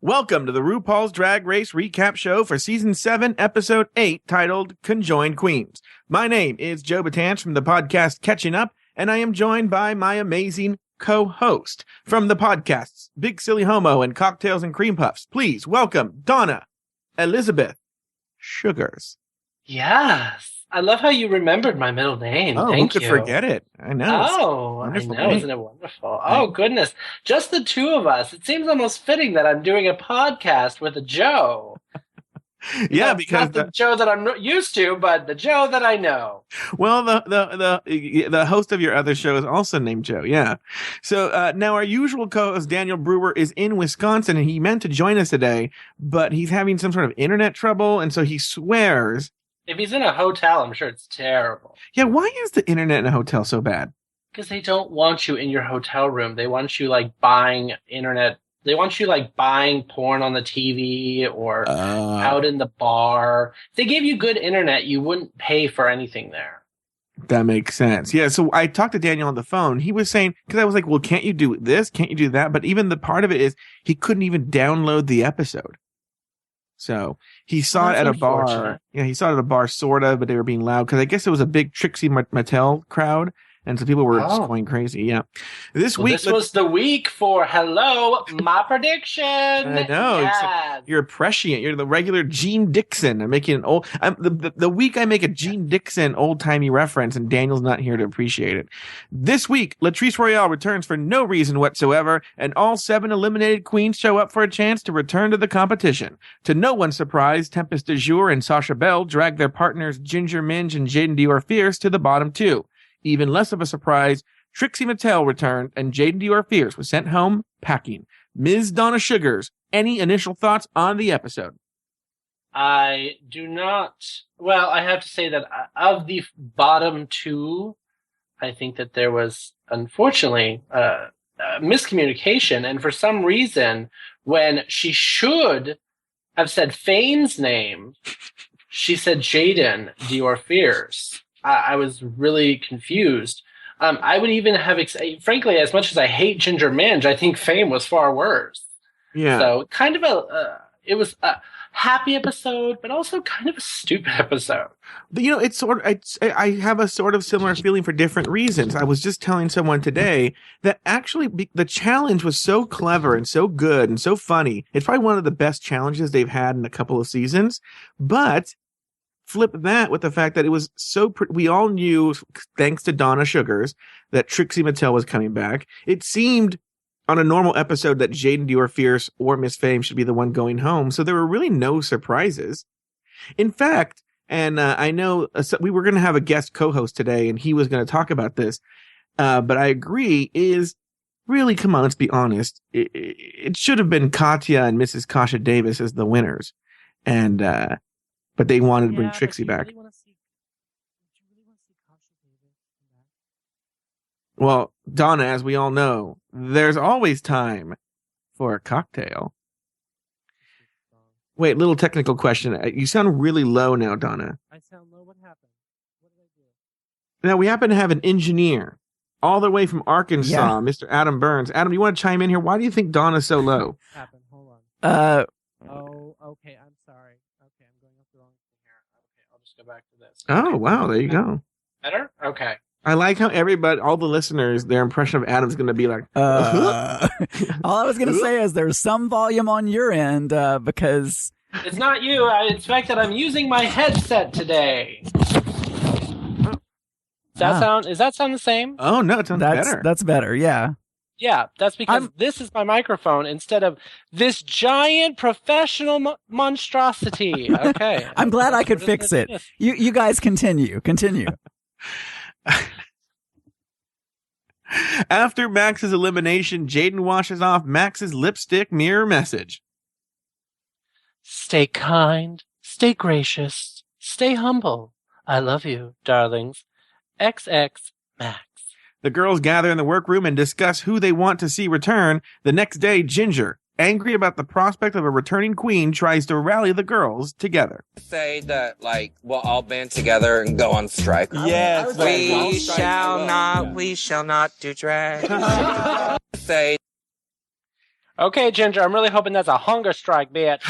Welcome to the RuPaul's Drag Race recap show for season 7, episode 8, titled Conjoined Queens. My name is Joe Betance from the podcast Catching Up, and I am joined by my amazing co-host from the podcasts Big Silly Homo and Cocktails and Cream Puffs. Please welcome Donna Elizabeth Suggarz. Yes. I love how you remembered my middle name. Oh, Thank who you. could forget it? I know. I know. Isn't it wonderful? Oh, goodness. Just the two of us. It seems almost fitting that I'm doing a podcast with a Joe. Yeah, because not the Joe that I'm used to, but the Joe that I know. Well, the host of your other show is also named Joe. Yeah. So now our usual co-host Daniel Brewer is in Wisconsin, and he meant to join us today, but he's having some sort of internet trouble, and so he swears. If he's in a hotel, I'm sure it's terrible. Yeah, why is the internet in a hotel so bad? Because they don't want you in your hotel room. They want you buying internet. They want you buying porn on the TV or out in the bar. If they gave you good internet, you wouldn't pay for anything there. That makes sense. Yeah, so I talked to Daniel on the phone. He was saying, because I was like, well, can't you do this? Can't you do that? But even the part of it is he couldn't even download the episode. So he saw it at a bar. Yeah, he saw it at a bar, sort of, but they were being loud because I guess it was a big Trixie Mattel crowd. And so people were just going crazy. Yeah. This was the week for Hello, my prediction. I know. Yes. You're prescient. You're the regular Gene Dixon. I'm making an old, the week I make a Gene Dixon old timey reference and Daniel's not here to appreciate it. This week, Latrice Royale returns for no reason whatsoever, and all 7 eliminated queens show up for a chance to return to the competition. To no one's surprise, Tempest de Jour and Sasha Bell drag their partners Ginger Minj and Jaden Dior Fierce to the bottom 2. Even less of a surprise, Trixie Mattel returned and Jaden Dior Fierce was sent home packing. Ms. Donna Suggarz, any initial thoughts on the episode? I do not. Well, I have to say that of the bottom 2, I think that there was, unfortunately, miscommunication. And for some reason, when she should have said Fane's name, she said Jaden Dior Fierce. I was really confused. I would even have, frankly, as much as I hate Ginger Minj, I think Fame was far worse. Yeah. So kind of it was a happy episode, but also kind of a stupid episode. But, I have a sort of similar feeling for different reasons. I was just telling someone today that actually the challenge was so clever and so good and so funny. It's probably one of the best challenges they've had in a couple of seasons, but flip that with the fact that it was we all knew, thanks to Donna Suggarz, that Trixie Mattel was coming back. It seemed on a normal episode that Jaden Dior Fierce or Miss Fame should be the one going home. So there were really no surprises. In fact, and I know we were going to have a guest co-host today and he was going to talk about this. But I agree is really, come on, let's be honest. It should have been Katya and Mrs. Kasha Davis as the winners. And, but they wanted to bring Trixie back. Well, Donna, as we all know, there's always time for a cocktail. Wait, little technical question. You sound really low now, Donna. I sound low? What happened? What did I do? Now, we happen to have an engineer all the way from Arkansas, Mr. Adam Burns. Adam, you want to chime in here? Why do you think Donna's so low? Hold on. Oh, okay. I'm sorry. Okay, I'm going up the wrong thing here. Okay, I'll just go back to this. Oh, wow. There you go. Better? Okay. I like how all the listeners, their impression of Adam's going to be like, all I was going to say is there's some volume on your end because it's not you. It's the fact that I'm using my headset today. Does that sound the same? Oh, no, it sounds better. That's better, yeah. Yeah, that's because this is my microphone instead of this giant professional monstrosity. Okay. I'm glad I could fix it. You guys continue. After Max's elimination, Jaden washes off Max's lipstick mirror message. Stay kind, stay gracious, stay humble. I love you, darlings. XX Max. The girls gather in the workroom and discuss who they want to see return. The next day, Ginger, angry about the prospect of a returning queen, tries to rally the girls together. Say that, we'll all band together and go on strike. Yes. We shall not do drag. Say. Okay, Ginger, I'm really hoping that's a hunger strike, bitch.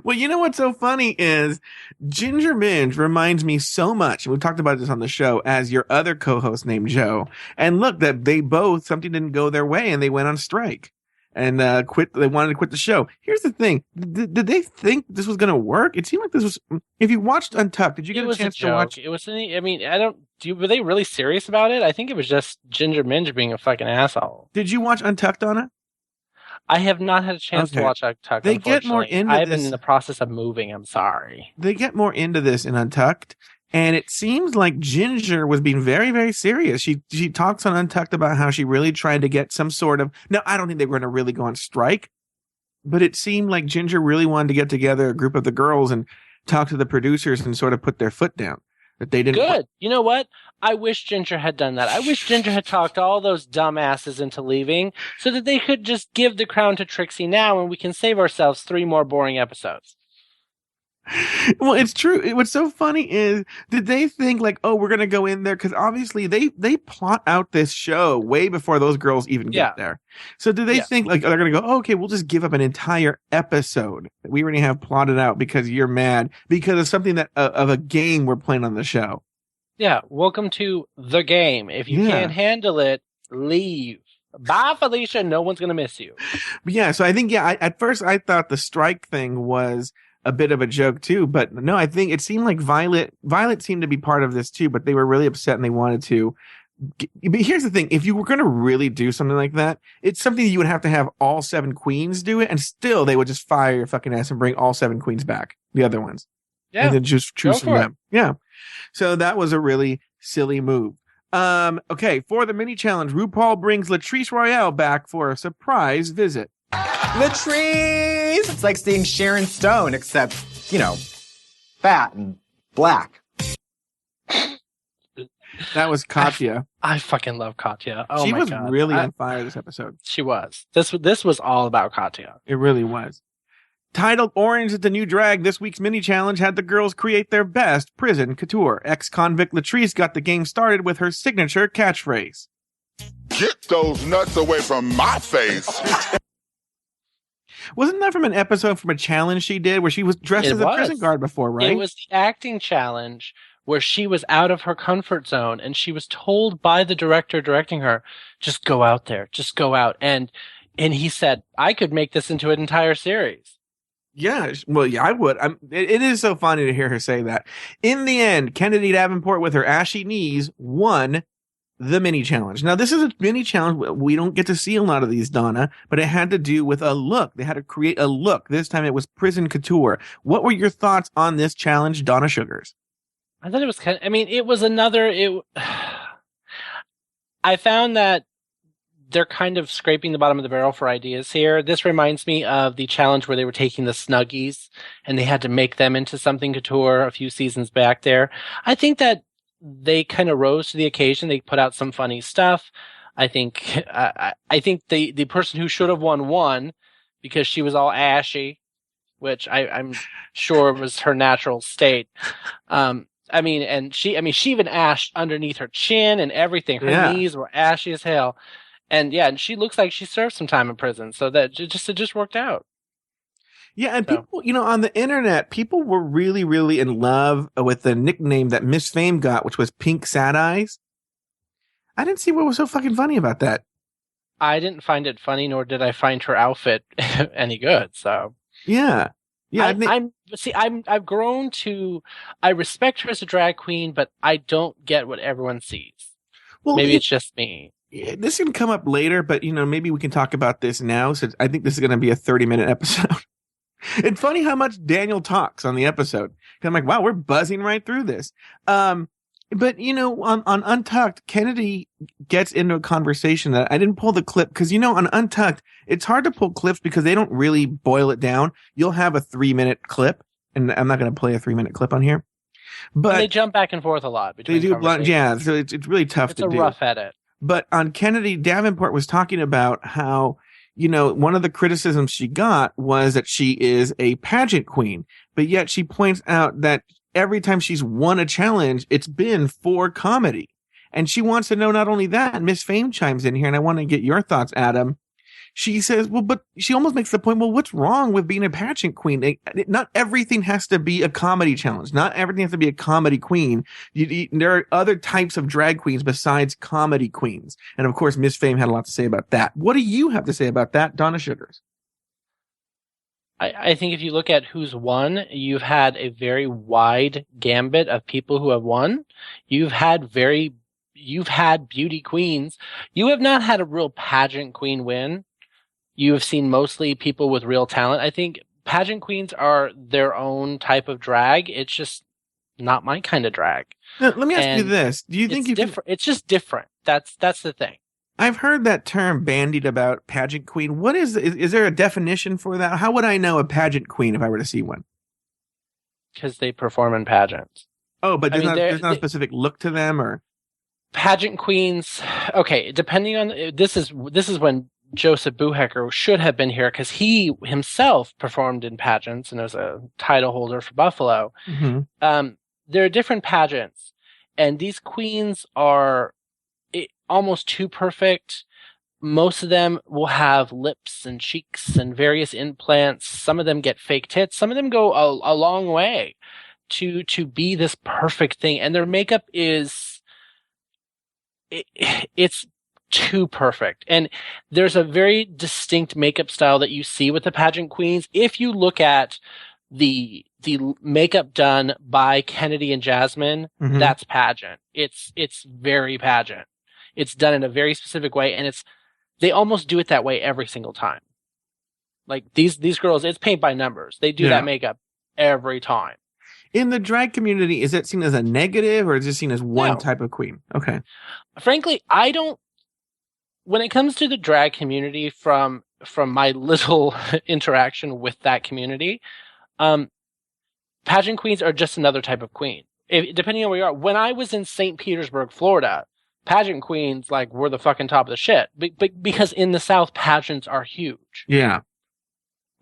Well, you know what's so funny is Ginger Minge reminds me so much, and we've talked about this on the show, as your other co-host named Joe. And look, that they both, something didn't go their way and they went on strike and quit. They wanted to quit the show. Here's the thing. Did they think this was going to work? It seemed like this was, if you watched Untucked, did you get a chance to watch? It was, I mean, were they really serious about it? I think it was just Ginger Minge being a fucking asshole. Did you watch Untucked, Donna? I have not had a chance to watch Untucked. They get more into I've been in the process of moving. I'm sorry. They get more into this in Untucked, and it seems like Ginger was being very, very serious. She talks on Untucked about how she really tried to get some sort of. Now, I don't think they were going to really go on strike, but it seemed like Ginger really wanted to get together a group of the girls and talk to the producers and sort of put their foot down. That they didn't. Good. You know what? I wish Ginger had done that. I wish Ginger had talked all those dumbasses into leaving so that they could just give the crown to Trixie now and we can save ourselves 3 more boring episodes. Well, it's true. What's so funny is, did they think like, oh, we're going to go in there? Because obviously they plot out this show way before those girls even get there. So do they think like, they're going to go, oh, okay, we'll just give up an entire episode that we already have plotted out because you're mad because of something that of a game we're playing on the show. Yeah. Welcome to the game. If you can't handle it, leave. Bye, Felicia. No one's going to miss you. But yeah. So I think, at first I thought the strike thing was a bit of a joke too, but no, I think it seemed like Violet seemed to be part of this too, but they were really upset and they wanted to. But here's the thing. If you were going to really do something like that, it's something you would have to have all 7 queens do it, and still they would just fire your fucking ass and bring all 7 queens back, the other ones. Yeah. And then just choose from them. Yeah. So that was a really silly move. Okay. For the mini challenge, RuPaul brings Latrice Royale back for a surprise visit. Latrice! It's like seeing Sharon Stone, except, fat and black. That was Katya. I fucking love Katya. Oh she my was God. really on fire this episode. She was. This was all about Katya. It really was. Titled Orange is the New Drag, this week's mini challenge had the girls create their best prison couture. Ex-convict Latrice got the game started with her signature catchphrase. Get those nuts away from my face. Wasn't that from an episode from a challenge she did where she was dressed as a prison guard before, right? It was the acting challenge where she was out of her comfort zone and she was told by the director directing her, just go out there, just go out. And he said, I could make this into an entire series. Yeah, well, yeah, I would. It is so funny to hear her say that. In the end, Kennedy Davenport with her ashy knees won the mini challenge. Now, this is a mini challenge. We don't get to see a lot of these, Donna, but it had to do with a look. They had to create a look. This time it was prison couture. What were your thoughts on this challenge, Donna Suggarz? I thought it was it was another, I found that they're kind of scraping the bottom of the barrel for ideas here. This reminds me of the challenge where they were taking the Snuggies and they had to make them into something couture a few seasons back there. I think that they kind of rose to the occasion. They put out some funny stuff. I think the person who should have won because she was all ashy, which I'm sure was her natural state. She even ashed underneath her chin and everything. Her knees were ashy as hell. And she looks like she served some time in prison. So that it just worked out. Yeah, and people, on the internet, people were really, really in love with the nickname that Miss Fame got, which was Pink Sad Eyes. I didn't see what was so fucking funny about that. I didn't find it funny, nor did I find her outfit any good. So yeah. I've grown to, I respect her as a drag queen, but I don't get what everyone sees. Well, maybe it's just me. This can come up later, but maybe we can talk about this now. So I think this is going to be a 30-minute episode. It's funny how much Daniel talks on the episode. I'm like, wow, we're buzzing right through this. But on Untucked, Kennedy gets into a conversation that I didn't pull the clip because, on Untucked, it's hard to pull clips because they don't really boil it down. You'll have a 3-minute clip, and I'm not going to play a 3-minute clip on here. But they jump back and forth a lot. They do, yeah. So it's really tough to do. It's a rough edit. But on Kennedy, Davenport was talking about how, one of the criticisms she got was that she is a pageant queen, but yet she points out that every time she's won a challenge, it's been for comedy. And she wants to know not only that, Miss Fame chimes in here, and I want to get your thoughts, Adam. She says, well, but she almost makes the point, well, what's wrong with being a pageant queen? Not everything has to be a comedy challenge. Not everything has to be a comedy queen. There are other types of drag queens besides comedy queens. And of course, Miss Fame had a lot to say about that. What do you have to say about that, Donna Suggarz? I think if you look at who's won, you've had a very wide gambit of people who have won. You've had beauty queens. You have not had a real pageant queen win. You have seen mostly people with real talent. I think pageant queens are their own type of drag. It's just not my kind of drag. Now, let me ask you this. Do you think it's just different. That's the thing. I've heard that term bandied about pageant queen. What is there a definition for that? How would I know a pageant queen if I were to see one? Because they perform in pageants. Oh, but there's not a specific look to them, or pageant queens. Okay, depending on this is when Joseph Buhecker should have been here because he himself performed in pageants and was a title holder for Buffalo. Mm-hmm. There are different pageants, and these queens are almost too perfect. Most of them will have lips and cheeks and various implants. Some of them get fake tits. Some of them go a long way to be this perfect thing, and their makeup it's too perfect. And there's a very distinct makeup style that you see with the pageant queens. If you look at the makeup done by Kennedy and Jasmine, mm-hmm. that's pageant. It's very pageant. It's done in a very specific way, and they almost do it that way every single time. Like these girls, it's paint by numbers. They do that makeup every time. In the drag community, is it seen as a negative, or is it seen as one type of queen? Okay. Frankly, when it comes to the drag community, from my little interaction with that community, pageant queens are just another type of queen. Depending on where you are. When I was in St. Petersburg, Florida, pageant queens were the fucking top of the shit. Because in the South, pageants are huge. Yeah.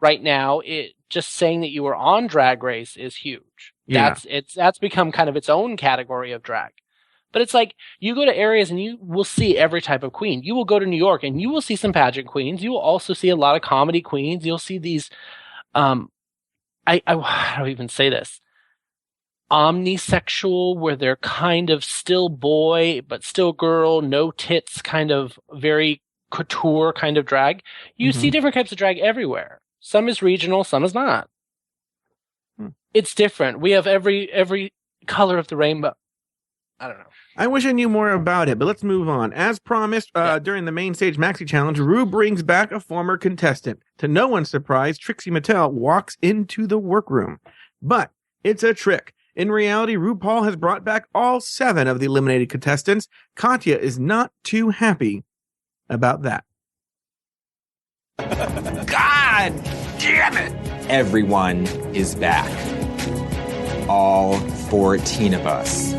Right now, just saying that you were on Drag Race is huge. Yeah. That's become kind of its own category of drag. But it's like, you go to areas and you will see every type of queen. You will go to New York and you will see some pageant queens. You will also see a lot of comedy queens. You'll see these, how do I even say this? Omnisexual, where they're kind of still boy, but still girl, no tits, kind of very couture kind of drag. You see different types of drag everywhere. Some is regional, some is not. It's different. We have every color of the rainbow. I don't know. I wish I knew more about it, but let's move on. As promised, during the main stage maxi challenge, Rue brings back a former contestant. To no one's surprise, Trixie Mattel walks into the workroom. But it's a trick. In reality, RuPaul has brought back all 7 of the eliminated contestants. Katya is not too happy about that. God damn it! Everyone is back. All 14 of us.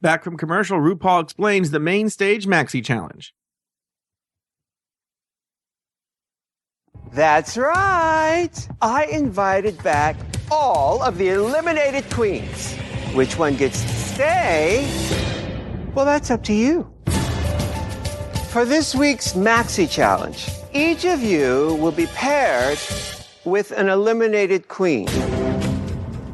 Back from commercial, RuPaul explains the main stage maxi challenge. That's right. I invited back all of the eliminated queens. Which one gets to stay? Well, that's up to you. For this week's Maxi Challenge, each of you will be paired with an eliminated queen.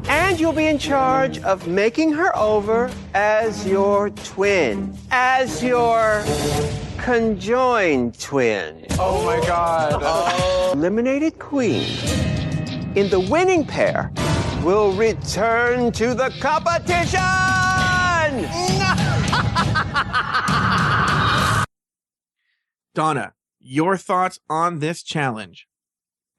And you'll be in charge of making her over as your twin, as your conjoined twin. Oh my God. Eliminated queen in the winning pair will return to the competition! Donna, your thoughts on this challenge?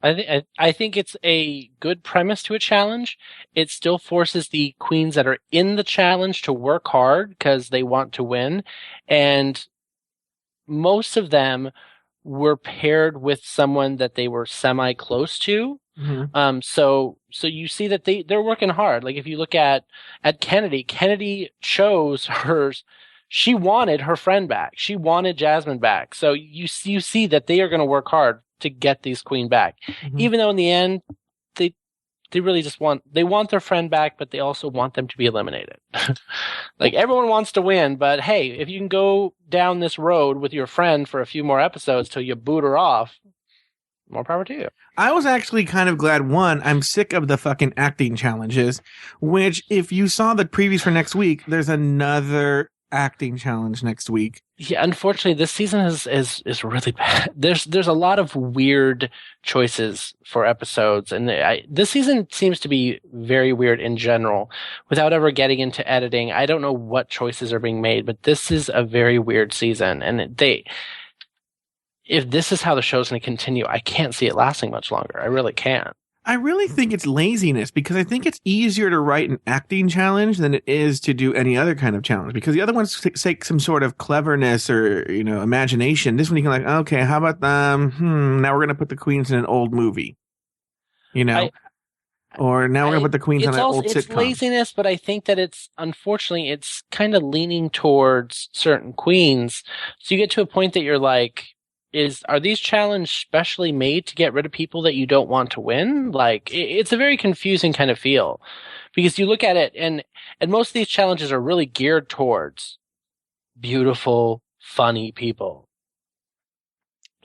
I think it's a good premise to a challenge. It still forces the queens that are in the challenge to work hard because they want to win. And most of them were paired with someone that they were semi-close to. Mm-hmm. So you see that they're working hard. Like if you look at Kennedy chose hers. She wanted her friend back. She wanted Jasmine back. So you see that they are going to work hard to get these queen back. Mm-hmm. Even though in the end, they they really just want their friend back, but they also want them to be eliminated. Like, everyone wants to win, but hey, if you can go down this road with your friend for a few more episodes till you boot her off, more power to you. I was actually kind of glad, one, I'm sick of the fucking acting challenges, which if you saw the previews for next week, there's another acting challenge next week. Yeah, unfortunately, this season is really bad. There's a lot of weird choices for episodes, and this season seems to be very weird in general. Without ever getting into editing, I don't know what choices are being made, but this is a very weird season, and if this is how the show's going to continue, I can't see it lasting much longer. I really can't. I really think it's laziness, because I think it's easier to write an acting challenge than it is to do any other kind of challenge, because the other ones take some sort of cleverness or, imagination. This one you can like, okay, how about now we're going to put the queens in an old movie, or now we're going to put the queens on an old sitcom. It's laziness, but I think that it's kind of leaning towards certain queens. So you get to a point that you're like, are these challenges specially made to get rid of people that you don't want to win? Like, it's a very confusing kind of feel, because you look at it and most of these challenges are really geared towards beautiful, funny people.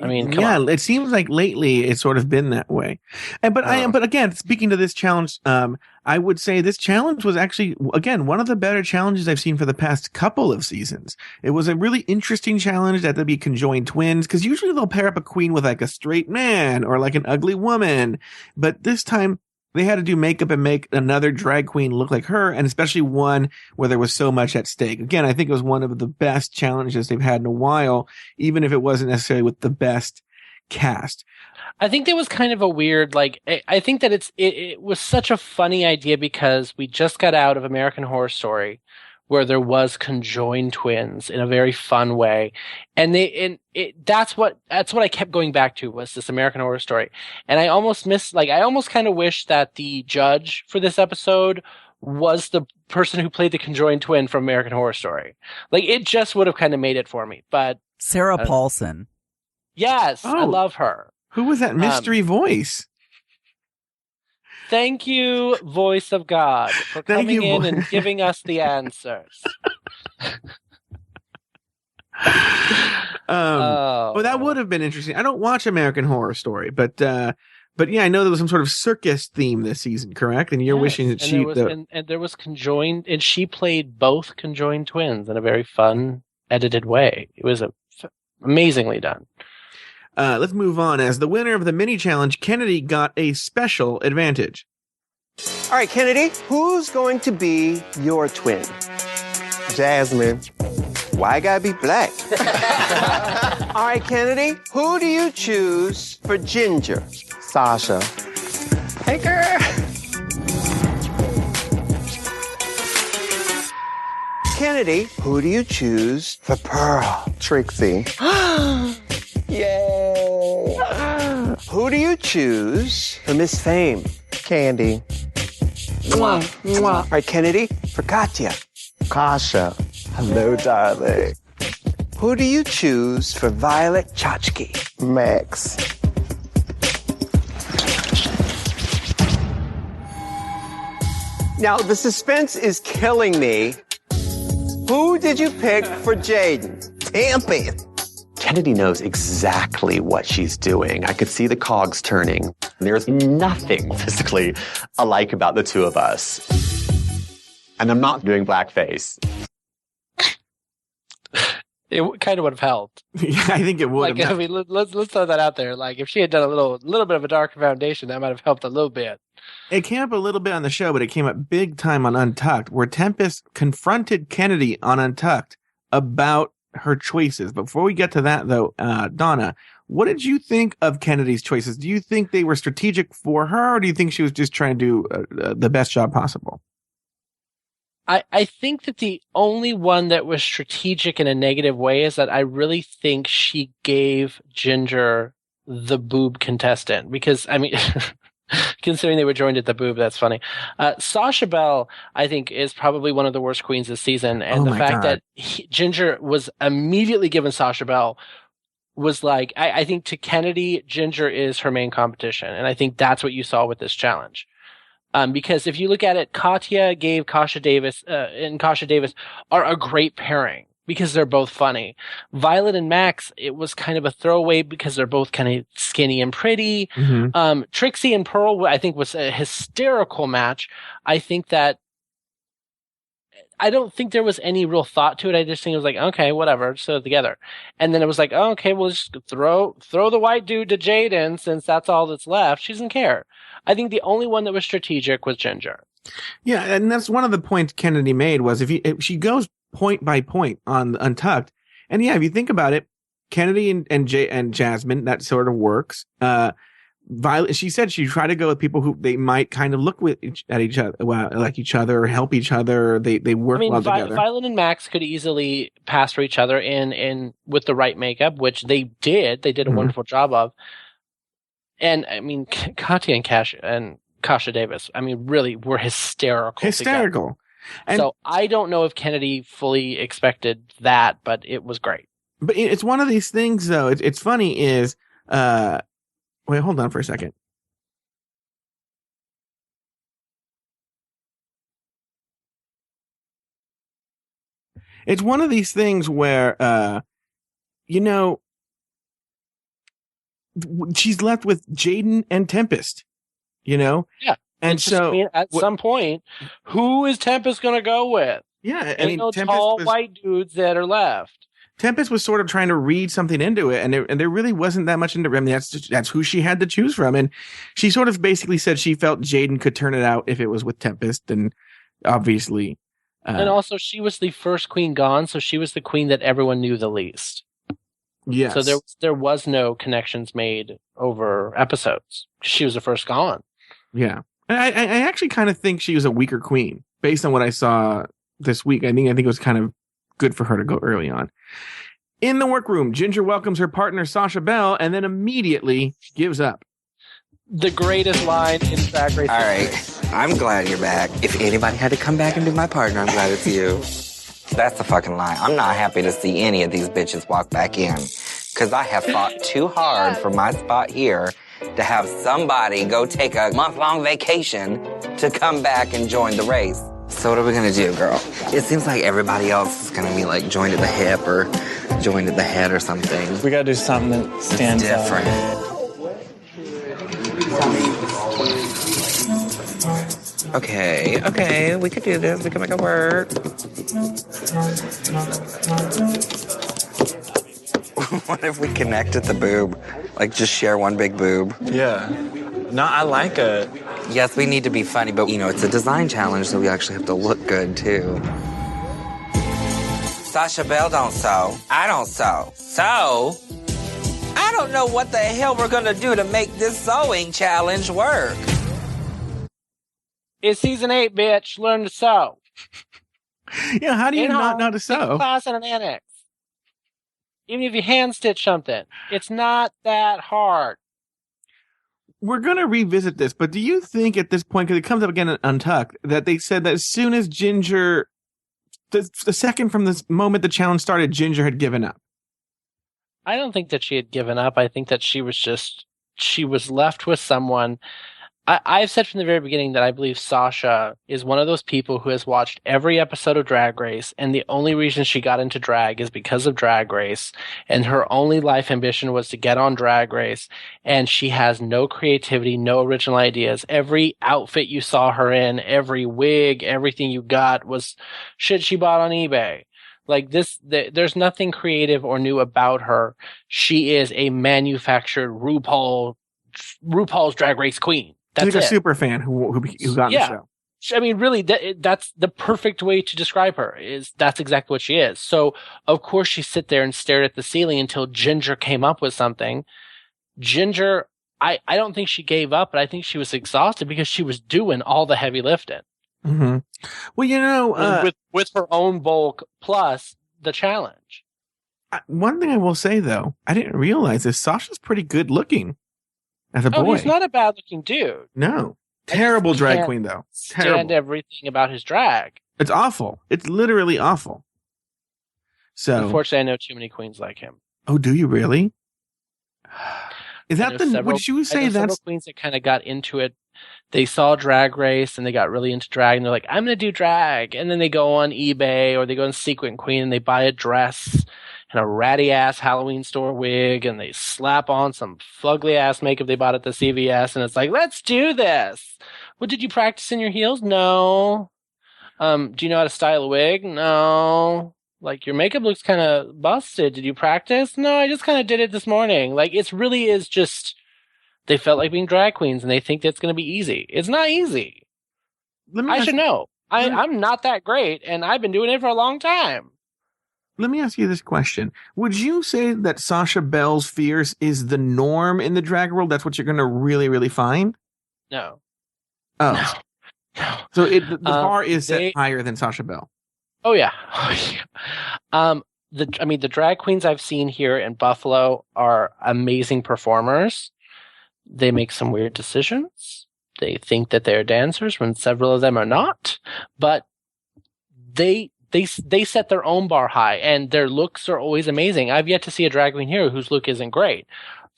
I mean, come on. It seems like lately it's sort of been that way. But again, speaking to this challenge, I would say this challenge was actually, again, one of the better challenges I've seen for the past couple of seasons. It was a really interesting challenge that there'd be conjoined twins, because usually they'll pair up a queen with like a straight man or like an ugly woman. But this time they had to do makeup and make another drag queen look like her, and especially one where there was so much at stake. Again, I think it was one of the best challenges they've had in a while, even if it wasn't necessarily with the best cast. I think there was kind of a weird, I think that it was such a funny idea, because we just got out of American Horror Story, where there was conjoined twins in a very fun way. And that's what I kept going back to, was this American Horror Story. And I almost kind of wish that the judge for this episode was the person who played the conjoined twin from American Horror Story. Like, it just would have kind of made it for me. But Sarah Paulson. Yes, I love her. Who was that mystery voice? Thank you, voice of God, for coming in and giving us the answers. Well, that would have been interesting. I don't watch American Horror Story, but yeah, I know there was some sort of circus theme this season, correct? And you're wishing that and there was conjoined, and she played both conjoined twins in a very fun, edited way. It was amazingly done. Let's move on. As the winner of the mini challenge, Kennedy got a special advantage. All right, Kennedy, who's going to be your twin? Jasmine. Why I gotta be black? All right, Kennedy, who do you choose for Ginger? Sasha. Hey, girl. Kennedy, who do you choose for Pearl? Trixie. Yay! Who do you choose for Miss Fame? Candy. Mwah, mwah. All right, Kennedy, for Katya. Kasha. Hello, darling. Who do you choose for Violet Chachki? Max. Now, the suspense is killing me. Who did you pick for Jaden? Tampy. Kennedy knows exactly what she's doing. I could see the cogs turning. There's nothing physically alike about the two of us. And I'm not doing blackface. It kind of would have helped. Yeah, I think it would. I mean, let's throw that out there. Like, if she had done a little bit of a darker foundation, that might have helped a little bit. It came up a little bit on the show, but it came up big time on Untucked, where Tempest confronted Kennedy on Untucked about her choices. Before we get to that, though, Donna, what did you think of Kennedy's choices? Do you think they were strategic for her, or do you think she was just trying to do the best job possible? I think that the only one that was strategic in a negative way is that I really think she gave Ginger the boob contestant, because, I mean, considering they were joined at the boob, that's funny. Sasha Bell, I think, is probably one of the worst queens this season. And the fact that Ginger was immediately given Sasha Bell was like, I think to Kennedy, Ginger is her main competition. And I think that's what you saw with this challenge. Because if you look at it, Katya gave Kasha Davis and Kasha Davis are a great pairing because they're both funny. Violet and Max, it was kind of a throwaway because they're both kind of skinny and pretty. Mm-hmm. Trixie and Pearl, I think, was a hysterical match. I don't think there was any real thought to it. I just think it was like, okay, whatever, just throw it together. And then it was like, oh, okay, we'll just throw the white dude to Jaden since that's all that's left. She doesn't care. I think the only one that was strategic was Ginger. Yeah, and that's one of the points Kennedy made was if she goes point by point on Untucked, and yeah, if you think about it, Kennedy and Jasmine, that sort of works. Violet, she said she tried to go with people who they might kind of look at each other, like each other, or help each other. They work well together. Violet and Max could easily pass for each other in with the right makeup, which they did. They did a wonderful job of. And I mean, Katya and Kasha Davis, I mean, really were hysterical. And so I don't know if Kennedy fully expected that, but it was great. But it's one of these things, though. It's funny is, wait, hold on for a second. It's one of these things where, she's left with Jaden and Tempest, Yeah. And so at some point, who is Tempest going to go with? Yeah. I mean, tall white dudes that are left. Tempest was sort of trying to read something into it, and there really wasn't that much into it. I mean, that's who she had to choose from. And she sort of basically said she felt Jaden could turn it out if it was with Tempest, and obviously. And also, she was the first queen gone, so she was the queen that everyone knew the least. Yes. So there was no connections made over episodes. She was the first gone. Yeah. And I actually kind of think she was a weaker queen based on what I saw this week. I think it was kind of good for her to go early on. In the workroom, Ginger welcomes her partner Sasha Bell and then immediately gives up. The greatest line in Drag Race. All right, I'm glad you're back. If anybody had to come back and be my partner, I'm glad it's you. That's the fucking lie. I'm not happy to see any of these bitches walk back in because I have fought too hard for my spot here to have somebody go take a month-long vacation to come back and join the race. So what are we gonna do, girl? It seems like everybody else is gonna be like joined at the hip or joined at the head or something. We gotta do something that stands different. Okay, we could do this. We can make it work. What if we connect at the boob? Like just share one big boob? Yeah. No, I like it. Yes, we need to be funny, but it's a design challenge, so we actually have to look good too. Sasha Bell don't sew. I don't sew. So, I don't know what the hell we're gonna do to make this sewing challenge work. It's season 8, bitch. Learn to sew. Yeah, how do you not know how to sew? Class and an annex. Even if you hand stitch something, it's not that hard. We're going to revisit this, but do you think at this point, because it comes up again in Untucked, that they said that as soon as Ginger, the second from this moment the challenge started, Ginger had given up? I don't think that she had given up. I think that she was left with someone. I've said from the very beginning that I believe Sasha is one of those people who has watched every episode of Drag Race, and the only reason she got into drag is because of Drag Race, and her only life ambition was to get on Drag Race, and she has no creativity, no original ideas. Every outfit you saw her in, every wig, everything you got was shit she bought on eBay. Like this, there's nothing creative or new about her. She is a manufactured RuPaul's Drag Race queen. That's like a super fan who got on the show. I mean, really, that's the perfect way to describe her. That's exactly what she is. So, of course, she sit there and stared at the ceiling until Ginger came up with something. Ginger, I don't think she gave up, but I think she was exhausted because she was doing all the heavy lifting. Mm-hmm. Well, with her own bulk plus the challenge. One thing I will say though, I didn't realize this. Sasha's pretty good looking as a boy. Oh, he's not a bad looking dude. No. Terrible drag queen, though. Stand everything about his drag. It's awful. It's literally awful. So, unfortunately, I know too many queens like him. Oh, do you really? Is that would you say that's queens that kind of got into it? they saw Drag Race and they got really into drag and they're like, I'm going to do drag. And then they go on eBay or they go on Sequin Queen and they buy a dress and a ratty ass Halloween store wig and they slap on some fugly ass makeup they bought at the CVS and it's like, let's do this. What, did you practice in your heels? No. Do you know how to style a wig? No. Like, your makeup looks kind of busted. Did you practice? No, I just kind of did it this morning. Like, it really is just, they felt like being drag queens and they think that's going to be easy. It's not easy. I should know. I'm not that great and I've been doing it for a long time. Let me ask you this question. Would you say that Sasha Bell's fierce is the norm in the drag world? That's what you're going to really, really find? No. Oh. No. So the bar is set higher than Sasha Bell. Oh yeah. The drag queens I've seen here in Buffalo are amazing performers. They make some weird decisions. They think that they're dancers when several of them are not, but they set their own bar high and their looks are always amazing. I've yet to see a drag queen here whose look isn't great.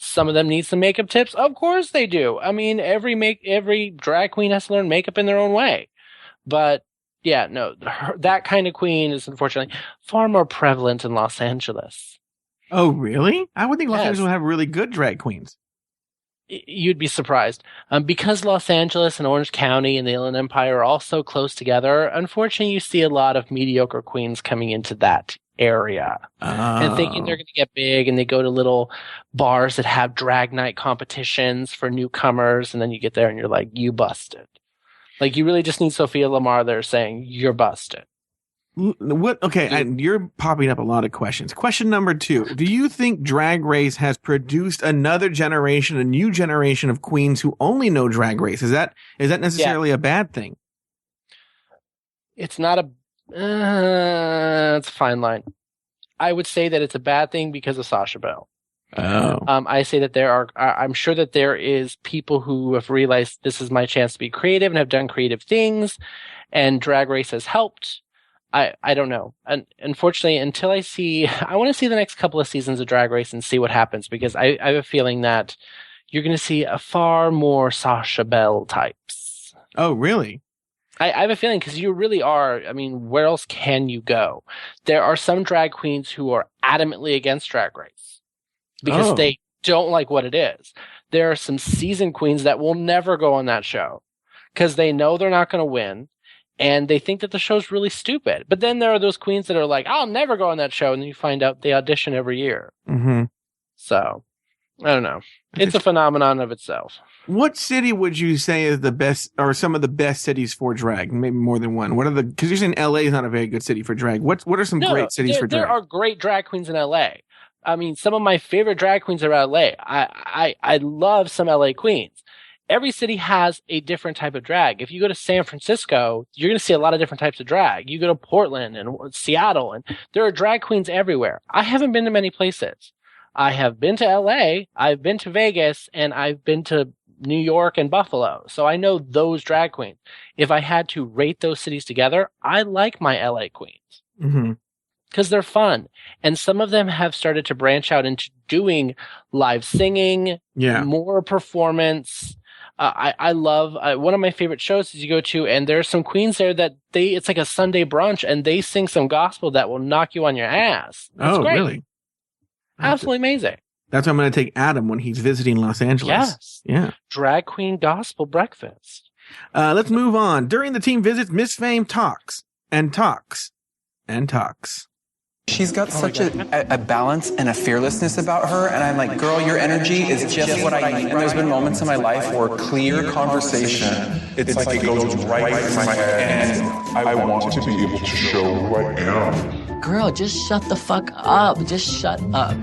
Some of them need some makeup tips. Of course they do. I mean, every drag queen has to learn makeup in their own way. But yeah, no, that kind of queen is unfortunately far more prevalent in Los Angeles. Oh, really? I would think Los Angeles would have really good drag queens. You'd be surprised. Because Los Angeles and Orange County and the Inland Empire are all so close together, unfortunately you see a lot of mediocre queens coming into that area and thinking they're going to get big, and they go to little bars that have drag night competitions for newcomers, and then you get there and you're like, you busted. Like, you really just need Sophia Lamar there saying, you're busted. What? Okay, you're popping up a lot of questions. Question number 2. Do you think Drag Race has produced another generation, a new generation of queens who only know Drag Race? Is that necessarily a bad thing? It's not it's a fine line. I would say that it's a bad thing because of Sasha Bell. Oh. I say that I'm sure that there is people who have realized this is my chance to be creative and have done creative things, and Drag Race has helped. I don't know. And unfortunately, until I want to see the next couple of seasons of Drag Race and see what happens, because I have a feeling that you're going to see a far more Sasha Bell types. Oh, really? I have a feeling, because you really are. I mean, where else can you go? There are some drag queens who are adamantly against Drag Race because they don't like what it is. There are some seasoned queens that will never go on that show because they know they're not going to win. And they think that the show's really stupid. But then there are those queens that are like, I'll never go on that show. And then you find out they audition every year. Mm-hmm. So, I don't know. It's a phenomenon of itself. What city would you say is the best, or some of the best cities for drag? Maybe more than one. What are because you're saying LA is not a very good city for drag. What are some great cities for drag? There are great drag queens in LA. I mean, some of my favorite drag queens are LA. I love some LA queens. Every city has a different type of drag. If you go to San Francisco, you're going to see a lot of different types of drag. You go to Portland and Seattle, and there are drag queens everywhere. I haven't been to many places. I have been to LA, I've been to Vegas, and I've been to New York and Buffalo. So I know those drag queens. If I had to rate those cities together, I like my LA queens. Mm-hmm. Because they're fun. And some of them have started to branch out into doing live singing, more performance. I love one of my favorite shows is you go to, and there's some queens there that it's like a Sunday brunch, and they sing some gospel that will knock you on your ass. That's great. Really? Absolutely amazing. That's why I'm going to take Adam when he's visiting Los Angeles. Yes. Yeah. Drag queen gospel breakfast. Let's move on. During the team visits, Miss Fame talks and talks and talks. She's got such a balance and a fearlessness about her, and I'm like, girl, your energy is just what I need. And there's been moments in my life where clear conversation, it's like it goes right in my head, and I want to be able to show who I am. Girl, just shut the fuck up. Just shut up.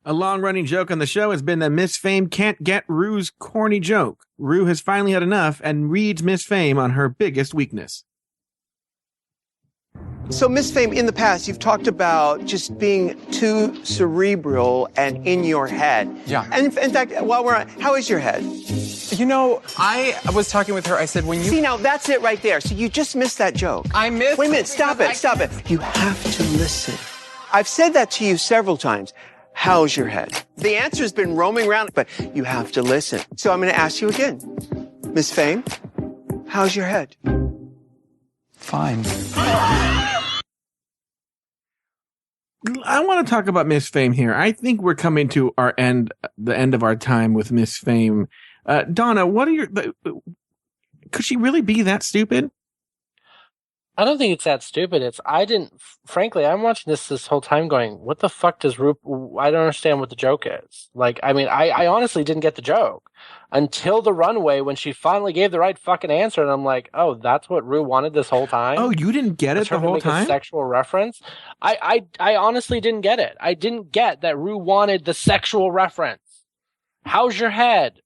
A long-running joke on the show has been that Miss Fame can't get Rue's corny joke. Rue has finally had enough and reads Miss Fame on her biggest weakness. So, Miss Fame, in the past, you've talked about just being too cerebral and in your head. Yeah. And in fact, while we're on, how is your head? You know, I was talking with her. I said, when you... See, now, that's it right there. So you just missed that joke. I missed... Wait a minute. Stop it. You have to listen. I've said that to you several times. how's your head? The answer has been roaming around, but you have to listen. So I'm going to ask you again. Miss Fame, how's your head? Fine. I want to talk about Miss Fame here. I think we're coming to the end of our time with Miss Fame. Donna, could she really be that stupid? I don't think it's that stupid. Frankly, I'm watching this whole time going, what the fuck does RuPaul, I don't understand what the joke is. Like, I mean, I honestly didn't get the joke until the runway when she finally gave the right fucking answer. And I'm like, oh, that's what Ru wanted this whole time? Oh, you didn't get it the whole time? A sexual reference? I honestly didn't get it. I didn't get that Ru wanted the sexual reference. How's your head?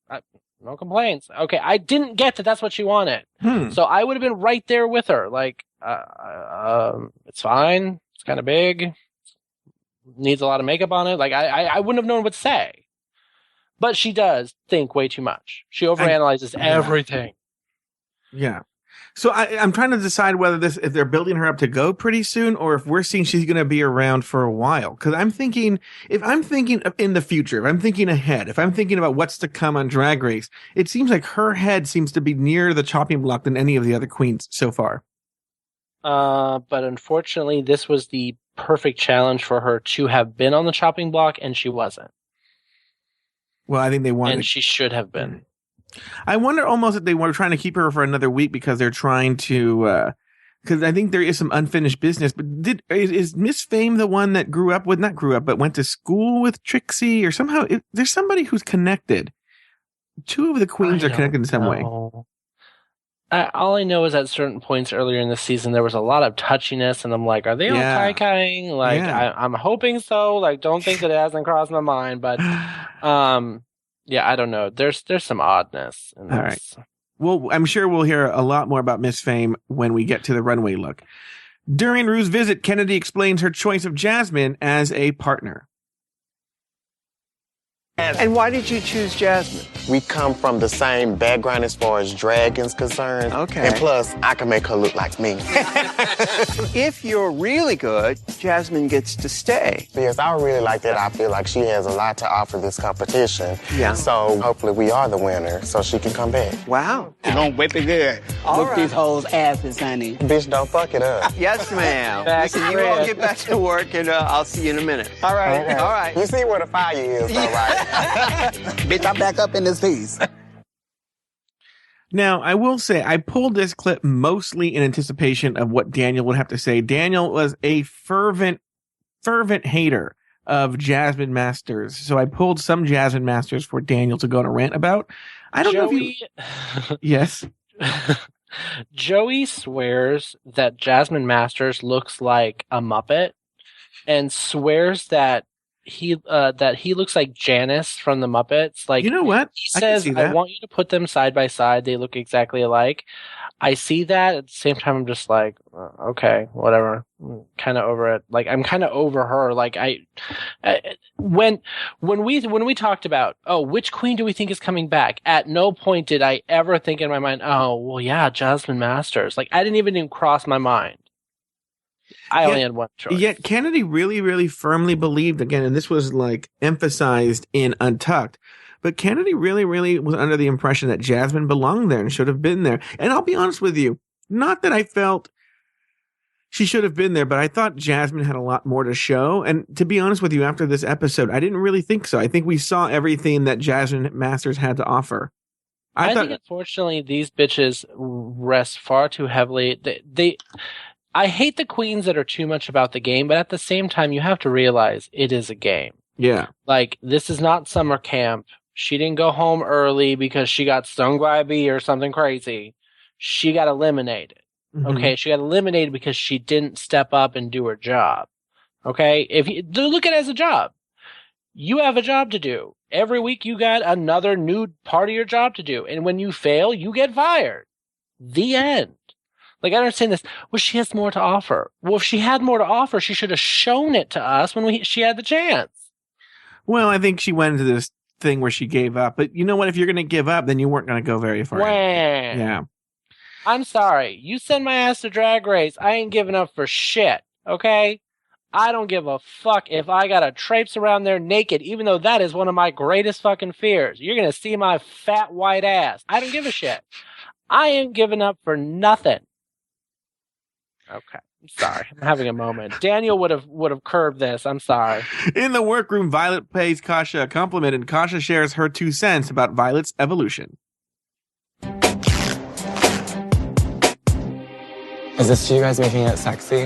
No complaints. Okay, I didn't get that that's what she wanted. So I would have been right there with her. Like, it's fine. It's kind of big. Needs a lot of makeup on it. Like, I wouldn't have known what to say. But she does think way too much. She overanalyzes everything. Yeah. So I'm trying to decide if they're building her up to go pretty soon, or if we're seeing she's going to be around for a while. Because I'm thinking, if I'm thinking in the future, if I'm thinking ahead, if I'm thinking about what's to come on Drag Race, it seems like her head seems to be nearer the chopping block than any of the other queens so far. But unfortunately, this was the perfect challenge for her to have been on the chopping block, and she wasn't. Well, I think they wanted, and she should have been. I wonder almost if they were trying to keep her for another week because they're trying to, because I think there is some unfinished business. But is Miss Fame the one that went to school with Trixie, or somehow there's somebody who's connected? Two of the queens are connected in some way. All I know is at certain points earlier in the season, there was a lot of touchiness, and I'm like, are they all kai-kaiing? Like, I'm hoping so. Like, don't think that it hasn't crossed my mind, but, yeah, I don't know. There's some oddness in this. All right. Well, I'm sure we'll hear a lot more about Miss Fame when we get to the runway look. During Ru's visit, Kennedy explains her choice of Jasmine as a partner. And why did you choose Jasmine? We come from the same background as far as drag is concerned. Okay. And plus, I can make her look like me. If you're really good, Jasmine gets to stay. Because I really like that. I feel like she has a lot to offer this competition. Yeah. So hopefully we are the winner so she can come back. Wow. You're gonna whip it good. Whoop these hoes' asses, honey. Bitch, don't fuck it up. Yes, ma'am. Listen, you all get back to work, and I'll see you in a minute. All right. Okay. All right. You see where the fire is, though, right? Bitch, I'm back up in this piece. Now, I will say, I pulled this clip mostly in anticipation of what Daniel would have to say. Daniel was a fervent hater of Jasmine Masters. So I pulled some Jasmine Masters for Daniel to go on a rant about. I don't know if you... Yes? Joey swears that Jasmine Masters looks like a Muppet, and swears that he looks like Janice from the Muppets. Like, you know what? He says, I want you to put them side by side. They look exactly alike. I see that. At the same time, I'm just like, okay, whatever. I'm kind of over it. Like, I'm kind of over her. Like, when we talked about, oh, which queen do we think is coming back? At no point did I ever think in my mind, oh, well, yeah, Jasmine Masters. Like, I didn't even cross my mind. I only had one choice. Yet Kennedy really, really firmly believed, again, and this was like emphasized in Untucked, but Kennedy really, really was under the impression that Jasmine belonged there and should have been there. And I'll be honest with you, not that I felt she should have been there, but I thought Jasmine had a lot more to show. And to be honest with you, after this episode, I didn't really think so. I think we saw everything that Jasmine Masters had to offer. I think, unfortunately, these bitches rest far too heavily. I hate the queens that are too much about the game, but at the same time, you have to realize it is a game. Yeah. Like, this is not summer camp. She didn't go home early because she got stung by a bee or something crazy. She got eliminated. Mm-hmm. Okay? She got eliminated because she didn't step up and do her job. Okay? If you look at it as a job. You have a job to do. Every week you got another new part of your job to do. And when you fail, you get fired. The end. Like, I understand this. Well, she has more to offer. Well, if she had more to offer, she should have shown it to us when she had the chance. Well, I think she went into this thing where she gave up. But you know what? If you're going to give up, then you weren't going to go very far. Yeah. I'm sorry. You send my ass to Drag Race. I ain't giving up for shit. Okay? I don't give a fuck if I gotta traipse around there naked, even though that is one of my greatest fucking fears. You're gonna see my fat white ass. I don't give a shit. I ain't giving up for nothing. Okay. I'm sorry. I'm having a moment. Daniel would have curved this. I'm sorry. In the workroom, Violet pays Kasha a compliment, and Kasha shares her 2 cents about Violet's evolution. Is this you guys making it sexy?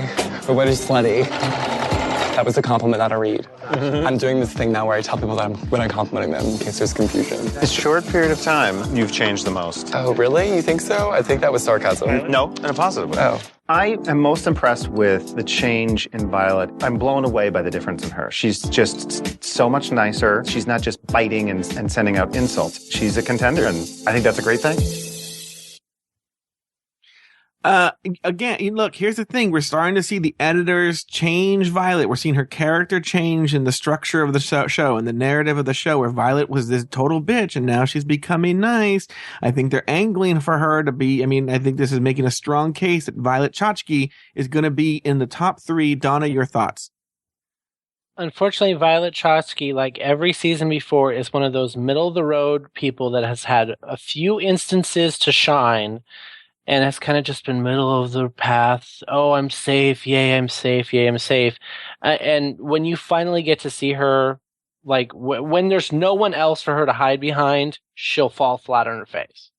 Or what is slutty? That was a compliment, not a read. I'm doing this thing now where I tell people that when I'm complimenting them in case there's confusion. This short period of time, you've changed the most. Oh, really? You think so? I think that was sarcasm. No, in a positive way. Oh. I am most impressed with the change in Violet. I'm blown away by the difference in her. She's just so much nicer. She's not just biting and sending out insults. She's a contender, and I think that's a great thing. Again, look, here's the thing. We're starting to see the editors change Violet. We're seeing her character change in the structure of the show and the narrative of the show, where Violet was this total bitch and now she's becoming nice. I think they're angling for her to be, I think this is making a strong case that Violet Chachki is going to be in the top 3. Donna, your thoughts? Unfortunately, Violet Chachki, like every season before, is one of those middle-of-the-road people that has had a few instances to shine, and has kind of just been middle of the path. Oh, I'm safe. Yay, I'm safe. Yay, I'm safe. And when you finally get to see her, like when there's no one else for her to hide behind, she'll fall flat on her face.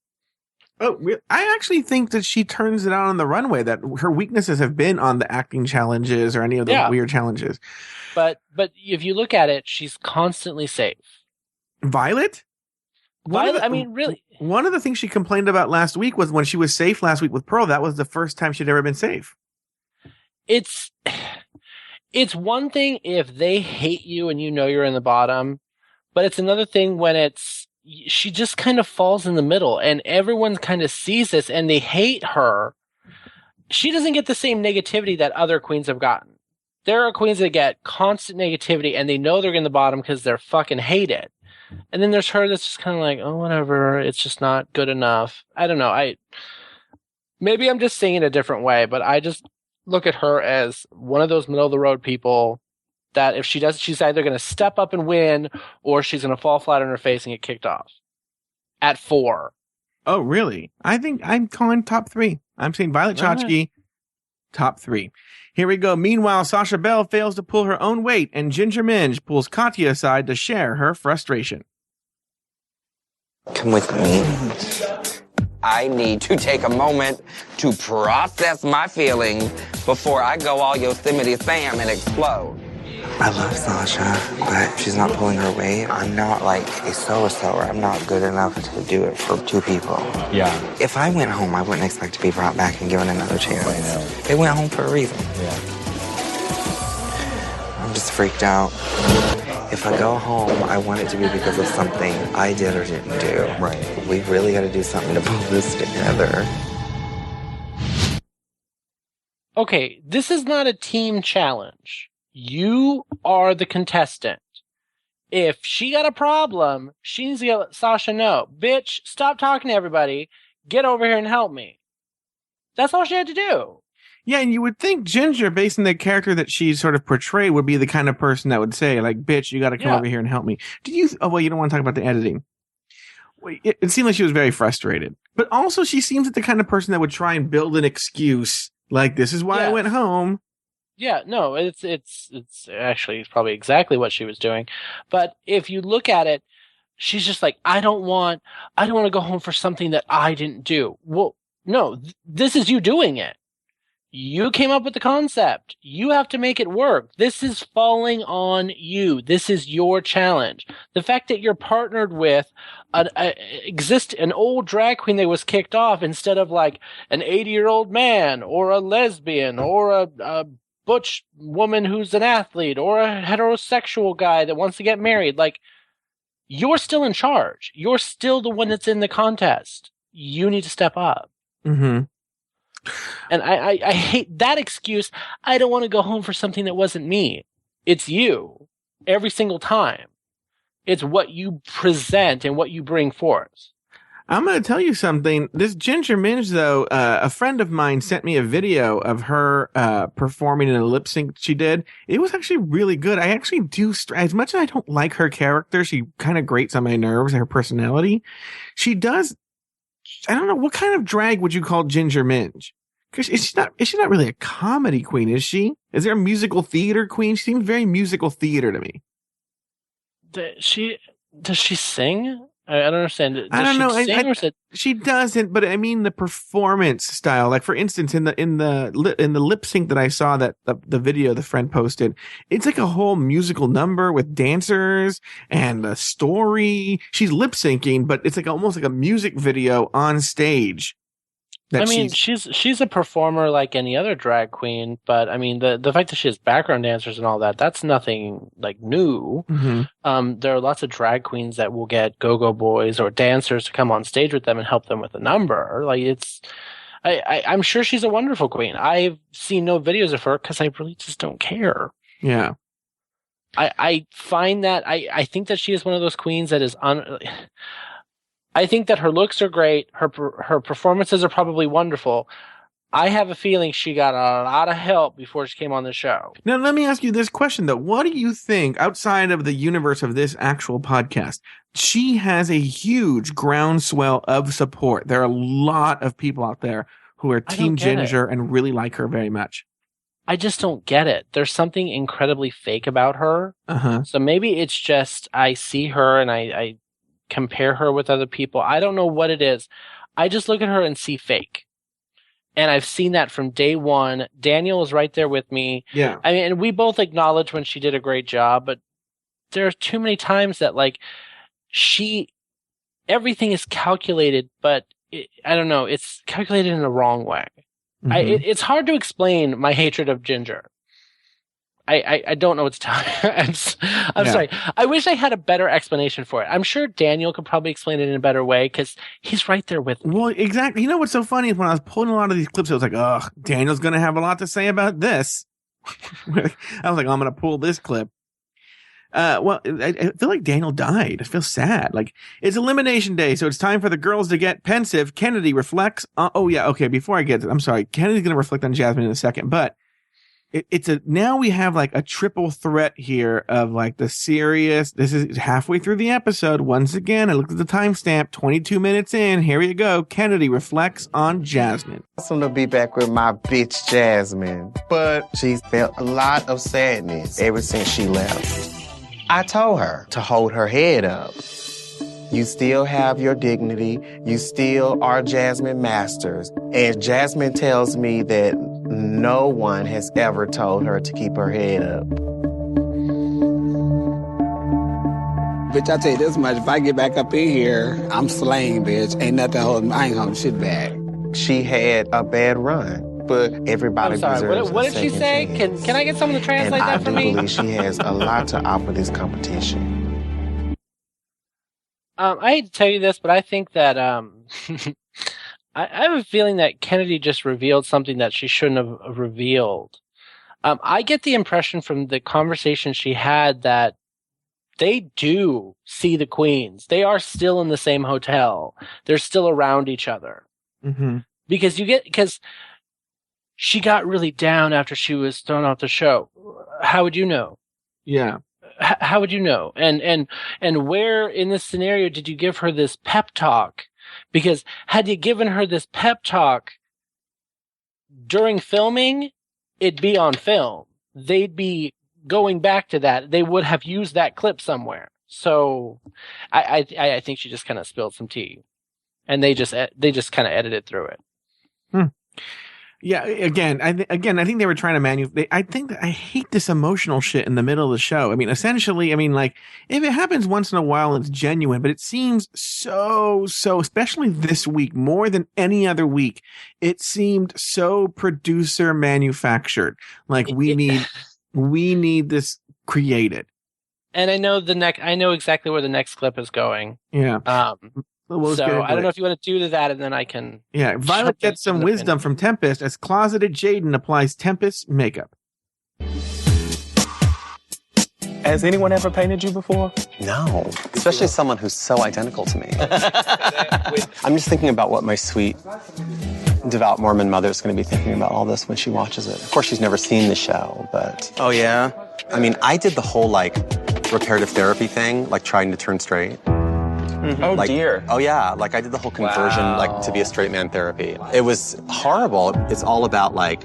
Oh, I actually think that she turns it out on the runway, that her weaknesses have been on the acting challenges or any of those weird challenges. But if you look at it, she's constantly safe. Violet? Really. One of the things she complained about last week was when she was safe last week with Pearl, that was the first time she'd ever been safe. It's one thing if they hate you and you know you're in the bottom, but it's another thing when she just kind of falls in the middle and everyone kind of sees this and they hate her. She doesn't get the same negativity that other queens have gotten. There are queens that get constant negativity and they know they're in the bottom because they're fucking hated. And then there's her that's just kind of like, oh, whatever. It's just not good enough. I don't know. Maybe I'm just saying it a different way, but I just look at her as one of those middle of the road people that if she does, she's either going to step up and win or she's going to fall flat on her face and get kicked off at 4. Oh, really? I think I'm calling top 3. I'm saying Violet Chachki, top 3. Here we go. Meanwhile, Sasha Bell fails to pull her own weight, and Ginger Minge pulls Katya aside to share her frustration. Come with me. I need to take a moment to process my feelings before I go all Yosemite Sam and explode. I love Sasha, but she's not pulling her weight. I'm not like a sewer. I'm not good enough to do it for 2 people. Yeah. If I went home, I wouldn't expect to be brought back and given another chance. They went home for a reason. Yeah. I'm just freaked out. If I go home, I want it to be because of something I did or didn't do. Right. We really got to do something to pull this together. Okay, this is not a team challenge. You are the contestant. If she got a problem, she needs to let Sasha know. Bitch, stop talking to everybody. Get over here and help me. That's all she had to do. Yeah, and you would think Ginger, based on the character that she sort of portrayed, would be the kind of person that would say, like, bitch, you got to come over here and help me. You don't want to talk about the editing. It seemed like she was very frustrated. But also, she seems like the kind of person that would try and build an excuse, like, this is why I went home. Yeah, no, it's actually probably exactly what she was doing. But if you look at it, she's just like, I don't want to go home for something that I didn't do. Well, no, this is you doing it. You came up with the concept. You have to make it work. This is falling on you. This is your challenge. The fact that you're partnered with an old drag queen that was kicked off instead of like an 80-year-old man or a lesbian or a butch woman who's an athlete or a heterosexual guy that wants to get married. Like, you're still in charge. You're still the one that's in the contest. You need to step up. Mm-hmm. And I hate that excuse. I don't want to go home for something that wasn't me. It's you. Every single time. It's what you present and what you bring forth. I'm going to tell you something. This Ginger Minge, though, a friend of mine sent me a video of her performing in a lip sync she did. It was actually really good. I actually do, as much as I don't like her character, she kind of grates on my nerves, her personality. She does, I don't know, what kind of drag would you call Ginger Minge? Because is she not really a comedy queen, is she? Is there a musical theater queen? She seems very musical theater to me. Does she sing? I don't understand. I don't know. She doesn't, but I mean the performance style. Like for instance, in the lip sync that I saw, that the video the friend posted, it's like a whole musical number with dancers and a story. She's lip syncing, but it's like almost like a music video on stage. I mean, she's a performer like any other drag queen, but I mean, the fact that she has background dancers and all that, that's nothing like new. Mm-hmm. There are lots of drag queens that will get go-go boys or dancers to come on stage with them and help them with a number. Like I'm sure she's a wonderful queen. I've seen no videos of her because I really just don't care. Yeah. I find that I think that she is one of those queens that is I think that her looks are great. Her performances are probably wonderful. I have a feeling she got a lot of help before she came on the show. Now, let me ask you this question, though. What do you think, outside of the universe of this actual podcast? She has a huge groundswell of support. There are a lot of people out there who are Team Ginger and really like her very much. I just don't get it. There's something incredibly fake about her. Uh-huh. So maybe it's just I see her and I compare her with other people. I don't know what it is. I just look at her and see fake. And I've seen that from day one. Daniel was right there with me. Yeah. I mean, and we both acknowledge when she did a great job, but there's too many times that like everything is calculated, but I don't know, it's calculated in the wrong way. Mm-hmm. It's hard to explain my hatred of Ginger. I don't know what to tell you. I'm sorry. I wish I had a better explanation for it. I'm sure Daniel could probably explain it in a better way because he's right there with me. Well, exactly. You know what's so funny is when I was pulling a lot of these clips, I was like, oh, Daniel's going to have a lot to say about this. I was like, I'm going to pull this clip. Well, I feel like Daniel died. I feel sad. Like, it's elimination day, so it's time for the girls to get pensive. Kennedy reflects. Before I get to it, I'm sorry. Kennedy's going to reflect on Jasmine in a second, but now we have like a triple threat here of like the serious. This is halfway through the episode. Once again, I looked at the timestamp, 22 minutes in. Here you go. Kennedy reflects on Jasmine. Awesome to be back with my bitch Jasmine, but she's felt a lot of sadness ever since she left. I told her to hold her head up. You still have your dignity. You still are Jasmine Masters. And Jasmine tells me that no one has ever told her to keep her head up. Bitch, I tell you this much, if I get back up in here, I'm slaying, bitch. Ain't nothing holding, I ain't holding shit back. She had a bad run, but everybody deserves what did she say? Can I get someone to translate that for me? I believe she has a lot to offer this competition. I hate to tell you this, but I think that I have a feeling that Kennedy just revealed something that she shouldn't have revealed. I get the impression from the conversation she had that they do see the queens. They are still in the same hotel. They're still around each other. Mm-hmm. Because she got really down after she was thrown off the show. How would you know? Yeah. How would you know? And where in this scenario did you give her this pep talk? Because had you given her this pep talk during filming, it'd be on film. They'd be going back to that. They would have used that clip somewhere. So I think she just kind of spilled some tea, and they just kind of edited through it. Yeah, again, I think they were trying to I hate this emotional shit in the middle of the show. I mean, essentially, like, if it happens once in a while, it's genuine, but it seems so, especially this week, more than any other week, it seemed so producer manufactured. Like, we need this created. And I know exactly where the next clip is going. Yeah. So I don't know if you want to do that, and then I can. Yeah, Violet gets some wisdom from Tempest as closeted Jaden applies Tempest makeup. Has anyone ever painted you before? No, especially someone who's so identical to me. I'm just thinking about what my sweet, devout Mormon mother is going to be thinking about all this when she watches it. Of course, she's never seen the show, but... Oh, yeah? I mean, I did the whole, like, reparative therapy thing, like trying to turn straight. Mm-hmm. Oh, like, dear. Oh, yeah. Like, I did the whole conversion, like, to be a straight man therapy. It was horrible. It's all about, like,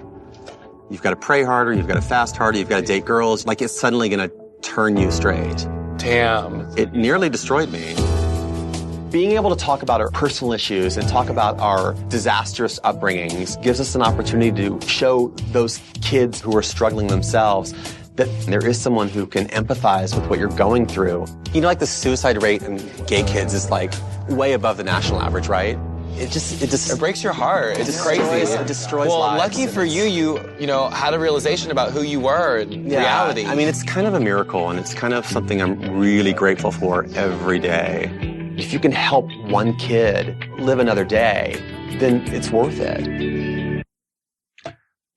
you've got to pray harder, you've got to fast harder, you've got to date girls. Like, it's suddenly going to turn you straight. Damn. It nearly destroyed me. Being able to talk about our personal issues and talk about our disastrous upbringings gives us an opportunity to show those kids who are struggling themselves that there is someone who can empathize with what you're going through. You know, like the suicide rate in gay kids is like way above the national average, right? It breaks your heart. It's crazy. It destroys lives. Lucky for you, you know, had a realization about who you were in reality. I mean, it's kind of a miracle, and it's kind of something I'm really grateful for every day. If you can help one kid live another day, then it's worth it.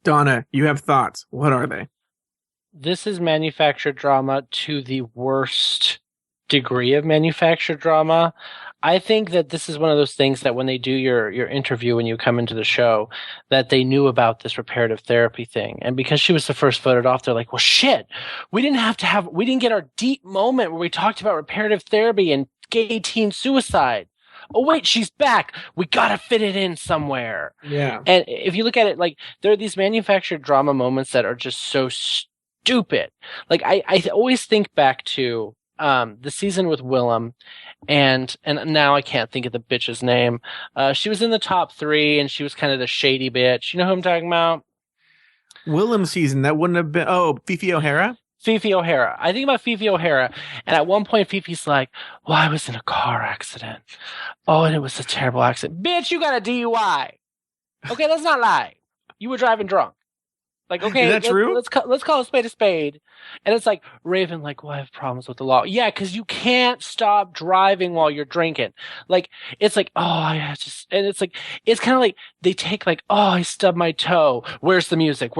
Donna, you have thoughts. What are they? This is manufactured drama to the worst degree of manufactured drama. I think that this is one of those things that when they do your interview when you come into the show, that they knew about this reparative therapy thing. And because she was the first voted off, they're like, well, shit, we didn't get our deep moment where we talked about reparative therapy and gay teen suicide. Oh, wait, she's back. We got to fit it in somewhere. Yeah. And if you look at it, like, there are these manufactured drama moments that are just so stupid. Like, I always think back to the season with Willem, and now I can't think of the bitch's name. She was in the top 3, and she was kind of the shady bitch. You know who I'm talking about? Willem season, that wouldn't have been... Fifi O'Hara? Fifi O'Hara. I think about Fifi O'Hara, and at one point Fifi's like, well, I was in a car accident. Oh, and it was a terrible accident. Bitch, you got a DUI. Okay, let's not lie. You were driving drunk. Like, okay, is that true? Let's call a spade a spade. And it's like, Raven, like, well, I have problems with the law. Yeah, because you can't stop driving while you're drinking. Like, it's like, and it's like, it's kind of like, they take like, oh, I stubbed my toe. Where's the music?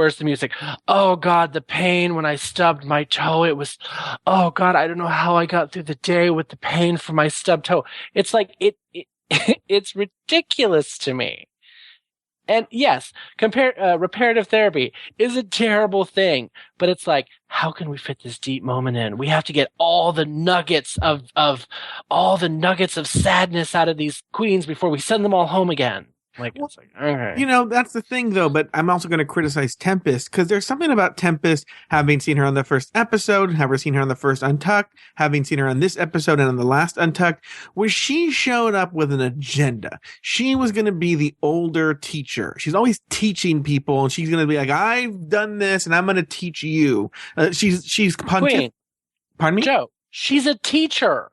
Oh, God, the pain when I stubbed my toe. It was, oh, God, I don't know how I got through the day with the pain from my stubbed toe. It's like, it's ridiculous to me. And yes, reparative therapy is a terrible thing, but it's like, how can we fit this deep moment in? We have to get all the nuggets of sadness out of these queens before we send them all home again. Like, it's like, okay. You know, that's the thing, though, but I'm also going to criticize Tempest, because there's something about Tempest, having seen her on the first episode, having seen her on the first Untucked, having seen her on this episode and on the last Untucked, where she showed up with an agenda. She was going to be the older teacher. She's always teaching people, and she's going to be like, I've done this, and I'm going to teach you. She's Queen, Pardon me? Joe, she's a teacher.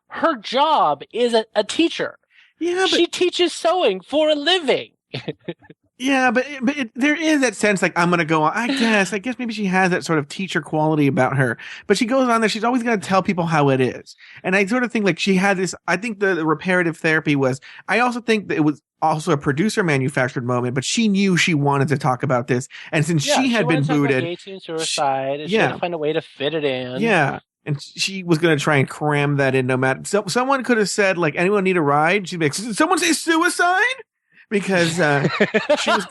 Her job is a teacher. Yeah, but she teaches sewing for a living. Yeah, but there is that sense like, I'm going to go on. I guess maybe she has that sort of teacher quality about her, but she goes on there. She's always going to tell people how it is. And I sort of think like she had this, I think the reparative therapy was, I also think that it was also a producer manufactured moment, but she knew she wanted to talk about this. And since she had been booted, gay teen suicide, she had to find a way to fit it in. Yeah. And she was going to try and cram that in no matter. So someone could have said, like, anyone need a ride? She'd be like, someone say suicide? Because she was.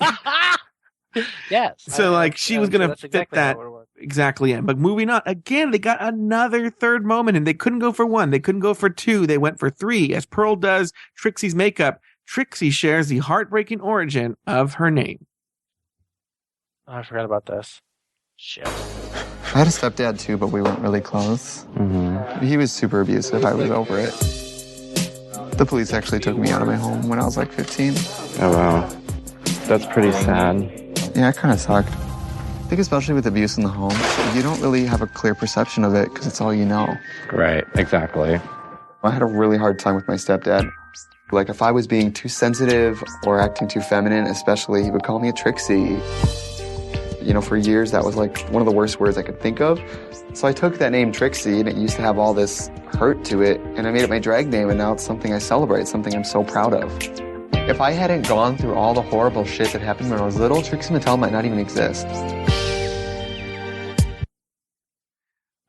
Yes. So, she was going to fit that exactly in. But moving on, again, they got another third moment, and they couldn't go for 1. They couldn't go for 2. They went for 3. As Pearl does Trixie's makeup, Trixie shares the heartbreaking origin of her name. Oh, I forgot about this. Shit. I had a stepdad too, but we weren't really close. Mm-hmm. He was super abusive. I was over it. The police actually took me out of my home when I was like 15. Oh, wow. That's pretty sad. Yeah, it kind of sucked. I think especially with abuse in the home, you don't really have a clear perception of it because it's all you know. Right, exactly. I had a really hard time with my stepdad. Like, if I was being too sensitive or acting too feminine, especially, he would call me a Trixie. You know, for years, that was like one of the worst words I could think of. So I took that name Trixie, and it used to have all this hurt to it, and I made it my drag name, and now it's something I celebrate, something I'm so proud of. If I hadn't gone through all the horrible shit that happened when I was little, Trixie Mattel might not even exist.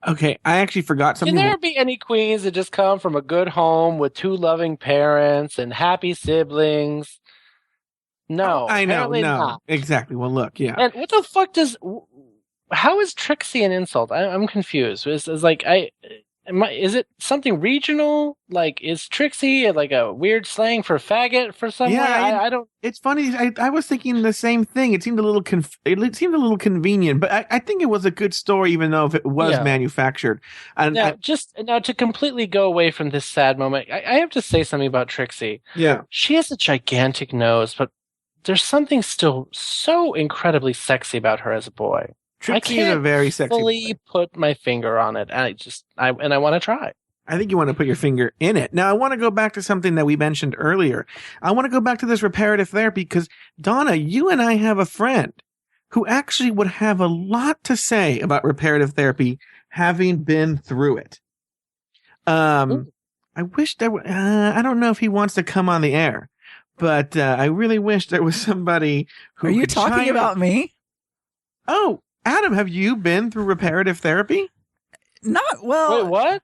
Okay, I actually forgot something. Can there be any queens that just come from a good home with 2 loving parents and happy siblings? No, I know, apparently no, not. exactly. Well, look, yeah. And what the fuck how is Trixie an insult? I'm confused. Is it something regional? Like, is Trixie like a weird slang for faggot for somewhere? Yeah, I don't. It's funny. I was thinking the same thing. It seemed a little convenient, but I think it was a good story, even though if it was manufactured. And Now to completely go away from this sad moment, I have to say something about Trixie. Yeah, she has a gigantic nose, but there's something still so incredibly sexy about her as a boy. Trixie is a very sexy fully put my finger on it, and I want to try. I think you want to put your finger in it. Now, I want to go back to something that we mentioned earlier. I want to go back to this reparative therapy because, Donna, you and I have a friend who actually would have a lot to say about reparative therapy, having been through it. I wish there were, I don't know if he wants to come on the air, but I really wish there was somebody who Are you talking about me? Oh, Adam, have you been through reparative therapy? Not well. Wait, what?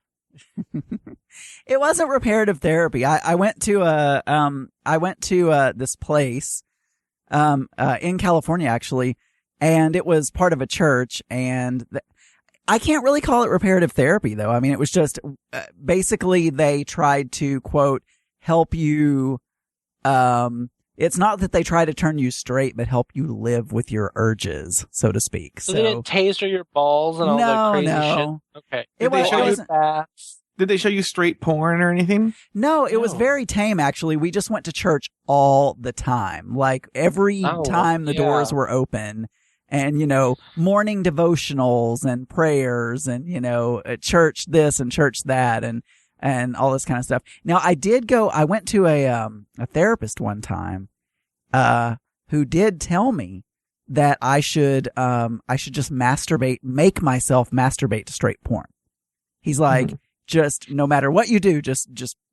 It wasn't reparative therapy. I went to this place in California actually, and it was part of a church, and I can't really call it reparative therapy though. I mean, it was just basically they tried to quote help you. It's not that they try to turn you straight, but help you live with your urges, so to speak. So they didn't taser your balls and all that crazy shit? Okay. Did they show you straight porn or anything? No, it was very tame, actually. We just went to church all the time. Like, every time the doors were open. And, morning devotionals and prayers and, church this and church that and all this kind of stuff. Now, I went to a therapist one time, who did tell me that I should just make myself masturbate to straight porn. He's like, just no matter what you do, just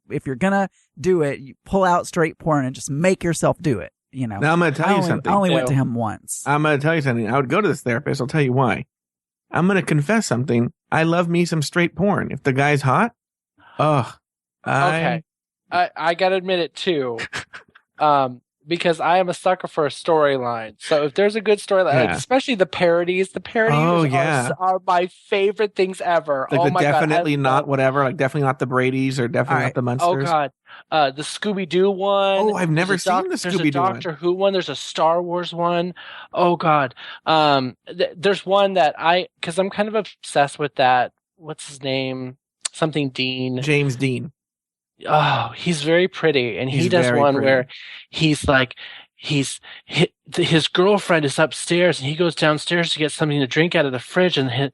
if you're gonna do it, you pull out straight porn and just make yourself do it. Now I'm going to tell you something. I only went to him once. I'm going to tell you something. I would go to this therapist. I'll tell you why. I'm going to confess something. I love me some straight porn. If the guy's hot, okay. I gotta admit it too. Because I am a sucker for a storyline. So if there's a good storyline, especially the parodies are my favorite things ever. Like definitely not whatever, like definitely not the Brady's or definitely not the Munsters. Oh God. The Scooby-Doo one. Oh, I've never seen the Scooby-Doo one. There's a Doctor Who one. There's a Star Wars one. Oh God. There's one that because I'm kind of obsessed with that. What's his name? Something Dean. James Dean. Oh, he's very pretty, and he does one where he's like, his girlfriend is upstairs, and he goes downstairs to get something to drink out of the fridge, and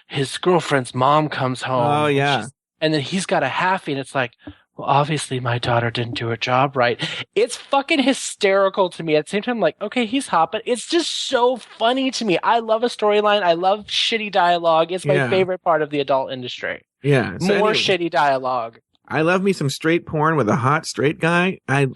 his girlfriend's mom comes home. Oh yeah, and then he's got a halfie, and it's like, well, obviously my daughter didn't do her job right. It's fucking hysterical to me. At the same time, I'm like, okay, he's hot, but it's just so funny to me. I love a storyline. I love shitty dialogue. It's my favorite part of the adult industry. Yeah, more shitty dialogue. I love me some straight porn with a hot straight guy. I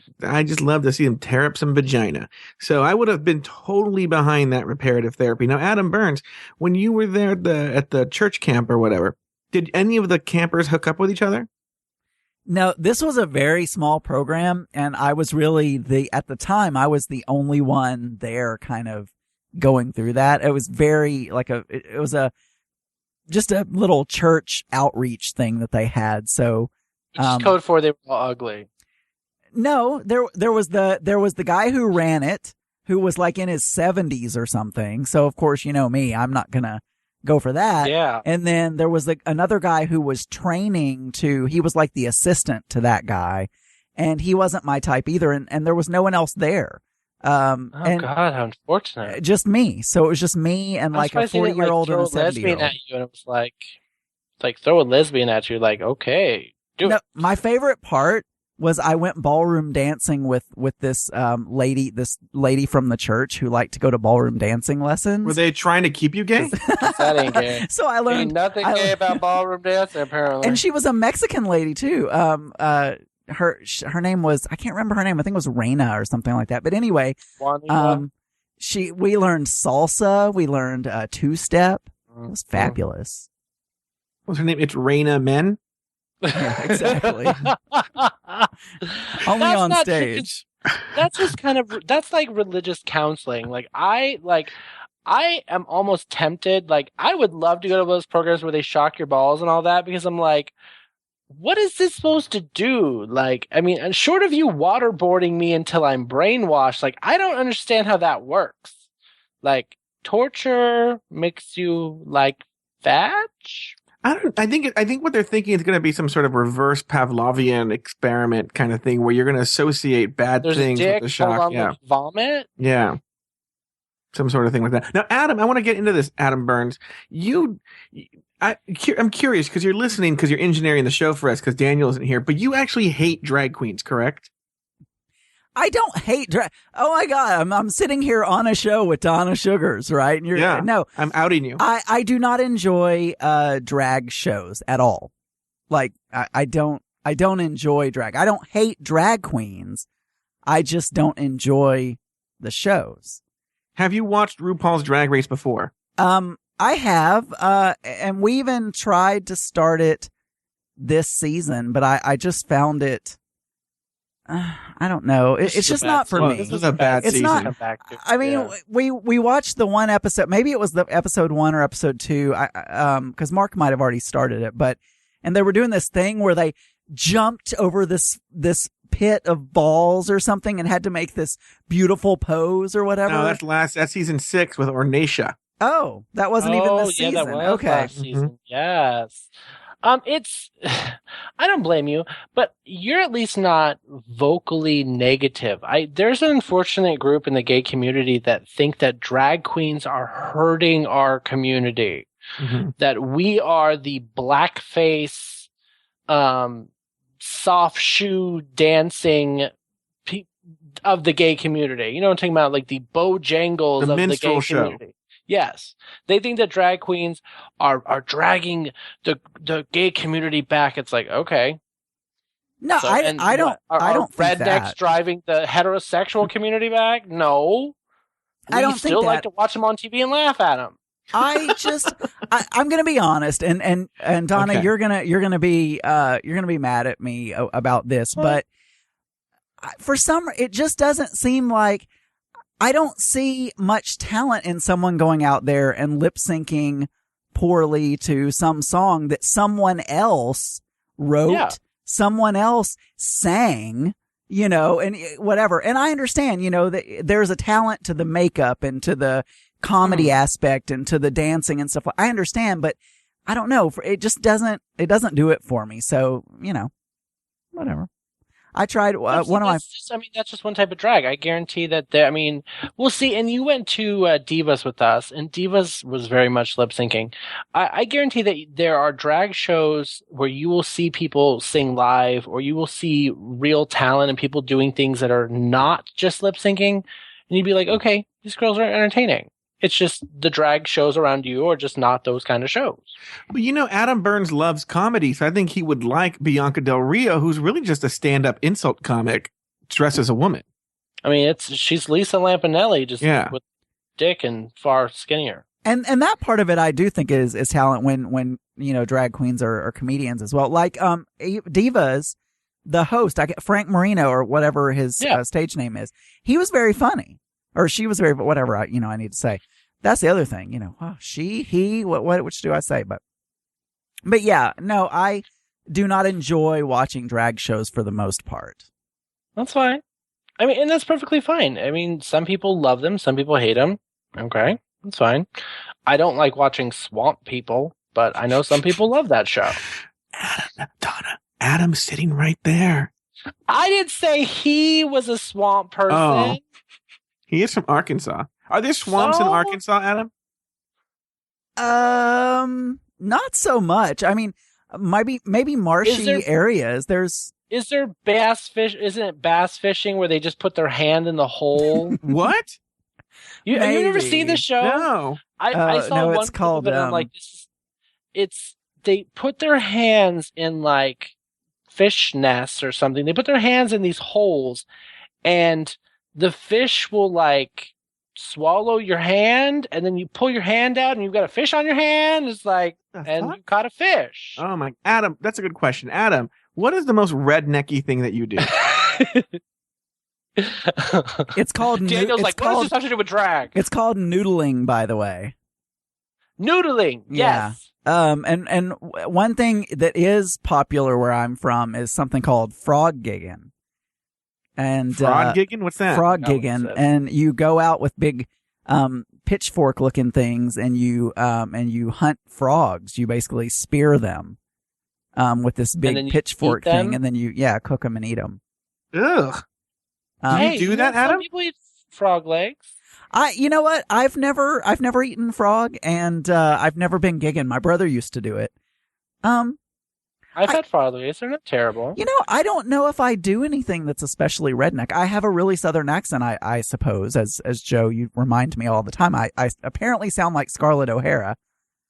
just love to see him tear up some vagina. So I would have been totally behind that reparative therapy. Now, Adam Burns, when you were there at the church camp or whatever, did any of the campers hook up with each other? No, this was a very small program, and I was really at the time, I was the only one there kind of going through that. It was very it was just a little church outreach thing that they had. So, code for they were all ugly. No, there was the guy who ran it, who was like in his 70s or something. So of course, me, I'm not gonna go for that. Yeah. And then there was another guy who was training he was like the assistant to that guy, and he wasn't my type either. And there was no one else there. God, how unfortunate. Just me. So it was just me and like a 40-year-old and a 70-year-old. At you, and it was like throw a lesbian at you, like, okay. My favorite part was I went ballroom dancing with this lady from the church who liked to go to ballroom dancing lessons. Were they trying to keep you gay? That ain't gay. So I learned ain't nothing gay about ballroom dancing, apparently. And she was a Mexican lady too. Her name was, I can't remember her name. I think it was Reina or something like that. But anyway, we learned salsa. We learned two-step. It was fabulous. What's her name? It's Raina Men. Yeah, exactly. Only on stage. That's just that's like religious counseling. Like I am almost tempted. Like I would love to go to those programs where they shock your balls and all that, because I'm like, what is this supposed to do? Like, I mean, and short of you waterboarding me until I'm brainwashed, like I don't understand how that works. Like torture makes you like vag? I think what they're thinking is going to be some sort of reverse Pavlovian experiment kind of thing where you're going to associate bad things with the shock. Yeah. Vomit. Yeah. Some sort of thing like that. Now, Adam, I want to get into this. Adam Burns, I'm curious because you're listening, because you're engineering the show for us, because Daniel isn't here, but you actually hate drag queens, correct? I don't hate drag. Oh my God. I'm sitting here on a show with Donna Suggarz, right? And no, I'm outing you. I do not enjoy, drag shows at all. Like, I don't enjoy drag. I don't hate drag queens. I just don't enjoy the shows. Have you watched RuPaul's Drag Race before? I have, and we even tried to start it this season, but I just found it, I don't know. It's just not for me. This was a bad season. Not, I mean, we watched the one episode, maybe it was the episode 1 or episode 2, cause Mark might have already started it, and they were doing this thing where they jumped over this pit of balls or something and had to make this beautiful pose or whatever. No, that's season 6 with Ornacia. Oh, that wasn't even this season. That was okay. Last season. Yes. It's, I don't blame you, but you're at least not vocally negative. There's an unfortunate group in the gay community that think that drag queens are hurting our community, that we are the blackface, soft shoe dancing of the gay community. You know what I'm talking about? Like the Bojangles of the gay community. Yes. They think that drag queens are dragging the gay community back. It's like, okay. No, so, I don't think rednecks that. Driving the heterosexual community back? No. I don't still think like to watch them on TV and laugh at them. I'm going to be honest, and Donna, Okay. you're gonna be mad at me about this, but for it just doesn't seem like, I don't see much talent in someone going out there and lip syncing poorly to some song that someone else wrote, someone else sang, and whatever. And I understand, that there's a talent to the makeup and to the comedy aspect and to the dancing and stuff. I understand, but I don't know. It just doesn't do it for me. So, whatever. I tried one of my. That's just one type of drag. I guarantee that we'll see. And you went to Divas with us, and Divas was very much lip syncing. I guarantee that there are drag shows where you will see people sing live, or you will see real talent and people doing things that are not just lip syncing, and you'd be like, okay, these girls are entertaining. It's just the drag shows around you are just not those kind of shows. But Adam Burns loves comedy, so I think he would like Bianca Del Rio, who's really just a stand-up insult comic dressed as a woman. I mean, she's Lisa Lampanelli, just with dick and far skinnier. And that part of it, I do think is talent when drag queens are comedians as well. Like Divas, the host, Frank Marino or whatever his stage name is, he was very funny. Or she was very, whatever I need to say. That's the other thing, she, he, which do I say? But yeah, no, I do not enjoy watching drag shows for the most part. That's fine. I mean, and that's perfectly fine. I mean, some people love them, some people hate them. Okay, that's fine. I don't like watching swamp people, but I know some people love that show. Donna, Adam's sitting right there. I didn't say he was a swamp person. Oh. He is from Arkansas. Are there swamps in Arkansas, Adam? Not so much. I mean, maybe marshy areas. Is there bass fish? Isn't it bass fishing where they just put their hand in the hole? What? Have you never seen the show? No. I saw one. It's called. I'm like, they put their hands in like fish nests or something. They put their hands in these holes, and the fish will like swallow your hand, and then you pull your hand out, and you've got a fish on your hand. It's like, and you caught a fish. Oh my, Adam, that's a good question. Adam, what is the most rednecky thing that you do? It's called. Daniel's like, what does this have to do with drag? It's called noodling, by the way. Noodling, yes. Yeah. And one thing that is popular where I'm from is something called frog gigging. And frog gigging? What's that? Frog gigging, and you go out with big pitchfork looking things, and you hunt frogs. You basically spear them with this big pitchfork thing, and then you cook them and eat them. Ugh. Do you do that, Adam? Some people eat frog legs. You know what? I've never eaten frog, and I've never been gigging. My brother used to do it. I've had frog legs. They're not terrible. You know, I don't know if I do anything that's especially redneck. I have a really southern accent, I suppose, as Joe, you remind me all the time. I apparently sound like Scarlett O'Hara.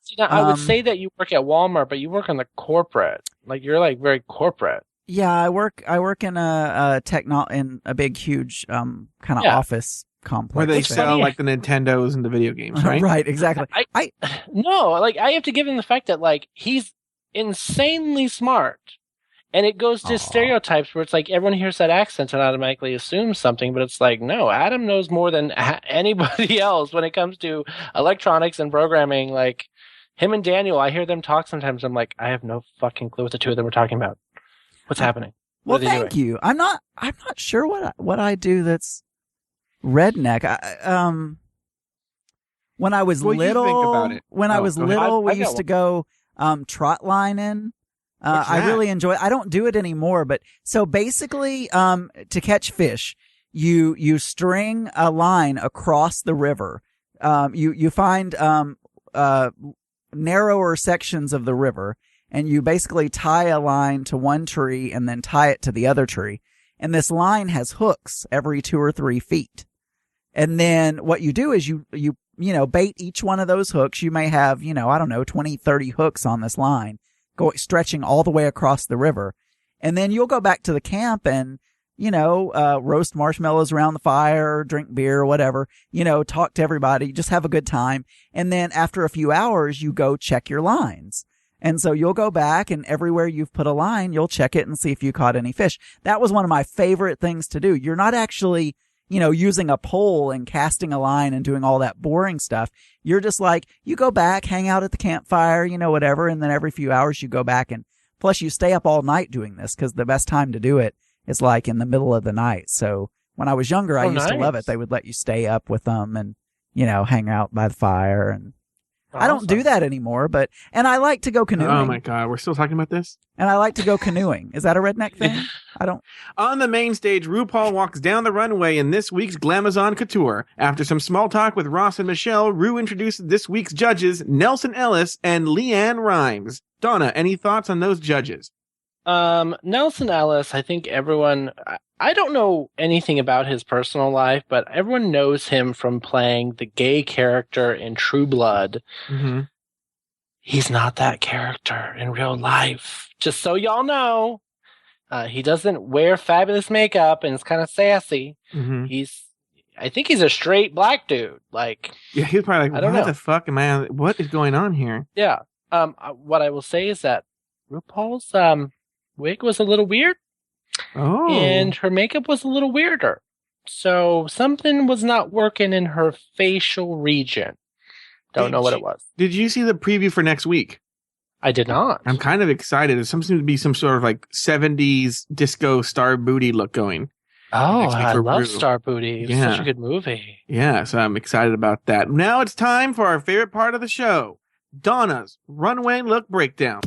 See, now, I would say that you work at Walmart, but you work on the corporate. Like, you're like very corporate. Yeah, I work in in a big, huge kind of office complex where they sell like the Nintendos and the video games, right? Right, exactly. I have to give him the fact that like he's insanely smart, and it goes to stereotypes where it's like everyone hears that accent and automatically assumes something, but it's like, no, Adam knows more than anybody else when it comes to electronics and programming. Like him and Daniel, I hear them talk sometimes. I'm like, I have no fucking clue what the two of them are talking about. What's happening? Well, thank you. I'm not sure what I do that's redneck. When I was little, you think about it. When I was little, we used to go trot lining. I really enjoy it. I don't do it anymore, but so basically, to catch fish, you string a line across the river. You find narrower sections of the river, and you basically tie a line to one tree and then tie it to the other tree. And this line has hooks every 2 or 3 feet. And then what you do is you bait each one of those hooks. You may have, 20, 30 hooks on this line stretching all the way across the river. And then you'll go back to the camp and, roast marshmallows around the fire, drink beer, whatever, talk to everybody, just have a good time. And then after a few hours, you go check your lines. And so you'll go back, and everywhere you've put a line, you'll check it and see if you caught any fish. That was one of my favorite things to do. You're not actually, using a pole and casting a line and doing all that boring stuff. You're just like, you go back, hang out at the campfire, whatever. And then every few hours you go back, and plus you stay up all night doing this because the best time to do it is like in the middle of the night. So when I was younger, I used to love it. They would let you stay up with them and, hang out by the fire. And I don't do that anymore, and I like to go canoeing. Oh my God, we're still talking about this? And I like to go canoeing. Is that a redneck thing? I don't. On the main stage, RuPaul walks down the runway in this week's Glamazon Couture. After some small talk with Ross and Michelle, Ru introduced this week's judges, Nelson Ellis and Leanne Rimes. Donna, any thoughts on those judges? Nelson Ellis, I think everyone, I don't know anything about his personal life, but everyone knows him from playing the gay character in True Blood. Mm-hmm. He's not that character in real life. Just so y'all know, he doesn't wear fabulous makeup and is kind of sassy. Mm-hmm. I think he's a straight black dude. Like, yeah, he's probably like, what the fuck am I, what is going on here? Yeah. What I will say is that RuPaul's, wig was a little weird. Oh. And her makeup was a little weirder. So something was not working in her facial region. Don't know what it was. Did you see the preview for next week? I did not. I'm kind of excited. There seems to be some sort of like 70s disco star booty look going. Oh, I love Star Booty. It's such a good movie. Yeah, so I'm excited about that. Now it's time for our favorite part of the show, Donna's runway look breakdown.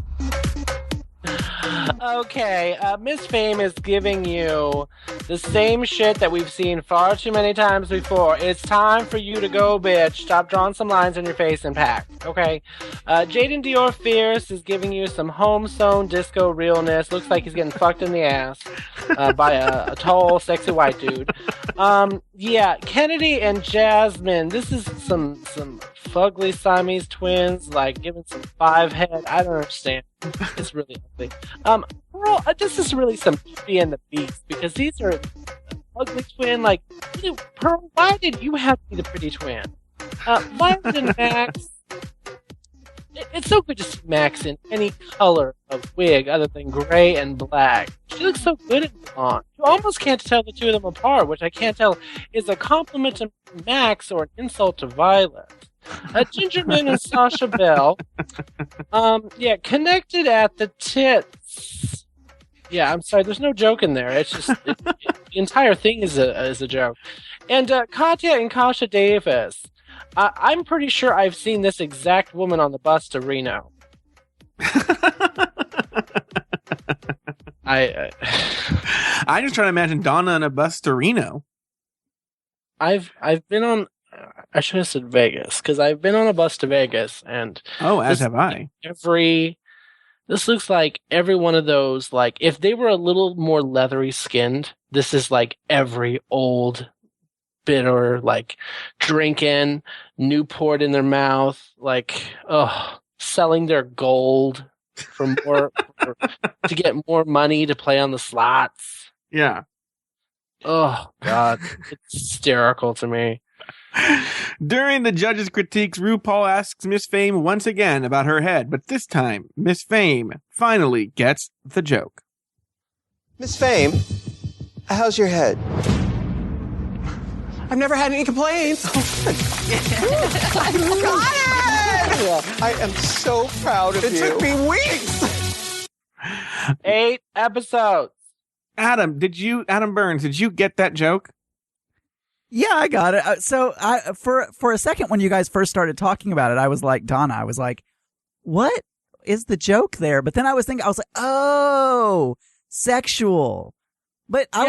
Okay, Miss Fame is giving you the same shit that we've seen far too many times before. It's time for you to go, bitch. Stop drawing some lines on your face and pack. Okay. Jaden Dior Fierce is giving you some home-sewn disco realness. Looks like he's getting fucked in the ass by a tall, sexy white dude. Yeah, Kennedy and Jasmine. This is some fugly Siamese twins, like giving some 5 head. I don't understand. It's really ugly. This is really some Beauty and the Beast, because these are ugly twin. Like, Pearl, why did you have to be the pretty twin? Violet and Max. It's so good to see Max in any color of wig other than gray and black. She looks so good in blonde. You almost can't tell the two of them apart, which I can't tell is a compliment to Max or an insult to Violet. Ginger Min and Sasha Bell. Connected at the tits. Yeah, I'm sorry, there's no joke in there. It's just the entire thing is a joke. And Katya and Kasha Davis. I'm pretty sure I've seen this exact woman on the bus to Reno. I'm just trying to imagine Donna on a bus to Reno. I've been on. I should have said Vegas because I've been on a bus to Vegas, and as have I. This looks like every one of those. Like if they were a little more leathery skinned, this is like every old bitter, like drinking Newport in their mouth, like selling their gold for more to get more money to play on the slots. Yeah. Oh God, it's hysterical to me. During the judges' critiques, RuPaul asks Miss Fame once again about her head, but this time Miss Fame finally gets the joke. Miss Fame, how's your head? I've never had any complaints. I got it! I am so proud of you. It took me weeks. 8 episodes. Adam Burns, did you get that joke? Yeah, I got it. For a second when you guys first started talking about it, I was like, Donna, I was like, what is the joke there? But then I was like, oh, sexual. But I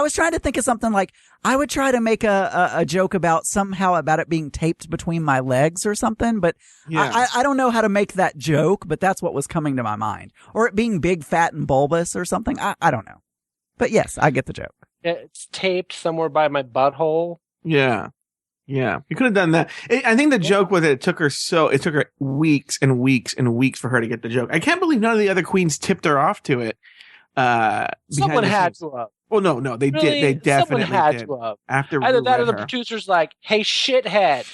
was trying to think of something like I would try to make a joke about it being taped between my legs or something. But yeah. I don't know how to make that joke, but that's what was coming to my mind. Or it being big, fat, and bulbous or something. I don't know. But yes, I get the joke. It's taped somewhere by my butthole. Yeah. Yeah. You could have done that. I think the joke was that it took her weeks and weeks and weeks for her to get the joke. I can't believe none of the other queens tipped her off to it. Someone had to have. Well, no, they did. They definitely someone had did. to have. After either that or the producer's like, hey, shithead,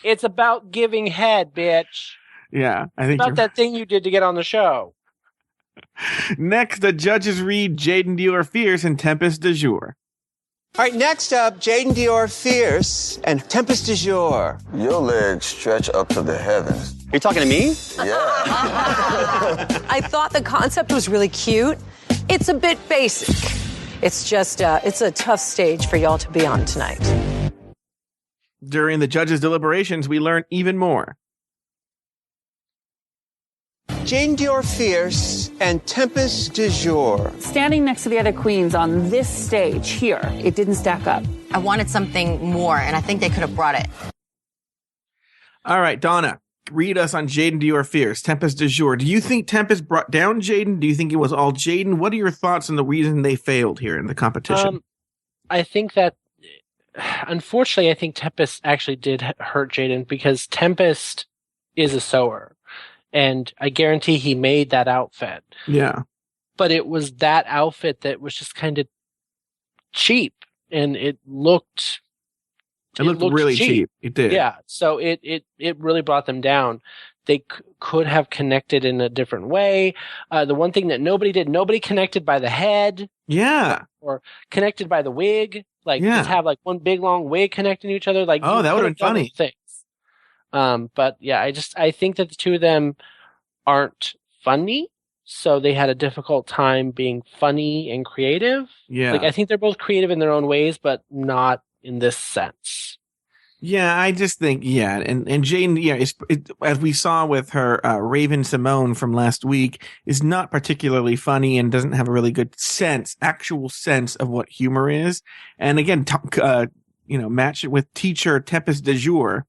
it's about giving head, bitch. Yeah, I think it's about that thing you did to get on the show. Next, the judges read Jaden Dior Fierce and Tempest du Jour. All right, next up, Jaden Dior Fierce and Tempest du Jour. Your legs stretch up to the heavens. Are you talking to me? Yeah. I thought the concept was really cute. It's a bit basic. It's just, it's a tough stage for y'all to be on tonight. During the judges' deliberations, we learn even more. Jaden Dior Fierce and Tempest du Jour. Standing next to the other queens on this stage here, it didn't stack up. I wanted something more, and I think they could have brought it. All right, Donna, read us on Jaden Dior Fierce, Tempest du Jour. Do you think Tempest brought down Jaden? Do you think it was all Jaden? What are your thoughts on the reason they failed here in the competition? I think that, unfortunately, I think Tempest actually did hurt Jaden because Tempest is a sewer. And I guarantee he made that outfit. Yeah. But it was that outfit that was just kind of cheap. And it looked really cheap. It did. Yeah. So it really brought them down. They could have connected in a different way. The one thing that nobody connected by the head. Yeah. Or connected by the wig. Like just have like one big long wig connecting to each other. Like, oh, that would have been funny. Things. But yeah, I think that the two of them aren't funny, so they had a difficult time being funny and creative. Yeah. Like I think they're both creative in their own ways, but not in this sense. Yeah, I just think, and Jaden, as we saw with her, Raven Simone from last week, is not particularly funny and doesn't have a really good actual sense of what humor is. And again, match it with teacher Tempest du Jour.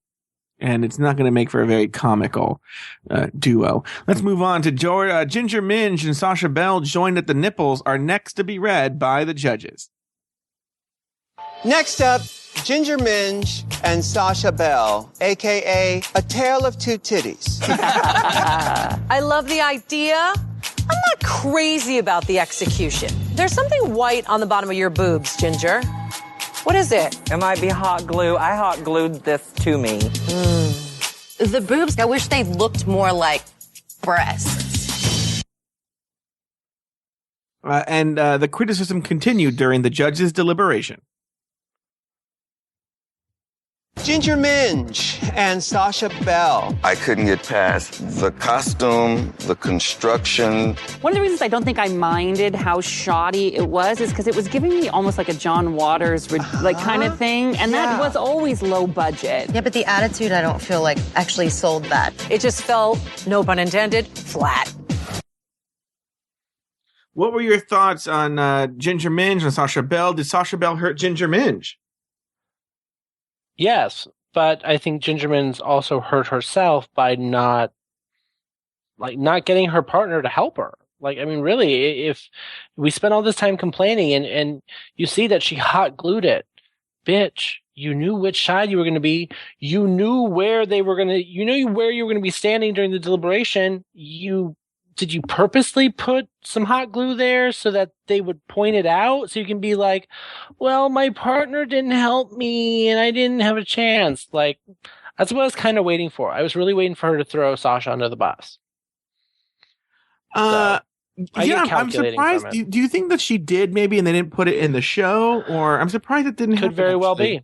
And it's not going to make for a very comical duo. Let's move on to Ginger Minge and Sasha Bell joined at the nipples are next to be read by the judges. Next up, Ginger Minge and Sasha Bell, a.k.a. A Tale of Two Titties. I love the idea. I'm not crazy about the execution. There's something white on the bottom of your boobs, Ginger. What is it? It might be hot glue. I hot glued this to me. The boobs, I wish they looked more like breasts. And the criticism continued during the judge's deliberation. Ginger Minge and Sasha Bell. I couldn't get past the costume, the construction. One of the reasons I don't think I minded how shoddy it was is because it was giving me almost like a John Waters kind of thing, and that was always low budget. Yeah, but the attitude, I don't feel like actually sold that. It just felt, no pun intended, flat. What were your thoughts on Ginger Minge and Sasha Bell? Did Sasha Bell hurt Ginger Minge? Yes, but I think Ginger Minge also hurt herself by not getting her partner to help her. Like, I mean, really, if we spent all this time complaining and you see that she hot glued it, bitch, you knew which side you were going to be. You knew where you were going to be standing during the deliberation. Did you purposely put some hot glue there so that they would point it out? So you can be like, well, my partner didn't help me and I didn't have a chance. Like, that's what I was kind of waiting for. I was really waiting for her to throw Sasha under the bus. I'm surprised. Do you think that she did maybe and they didn't put it in the show? Or I'm surprised it didn't happen. Could very well be.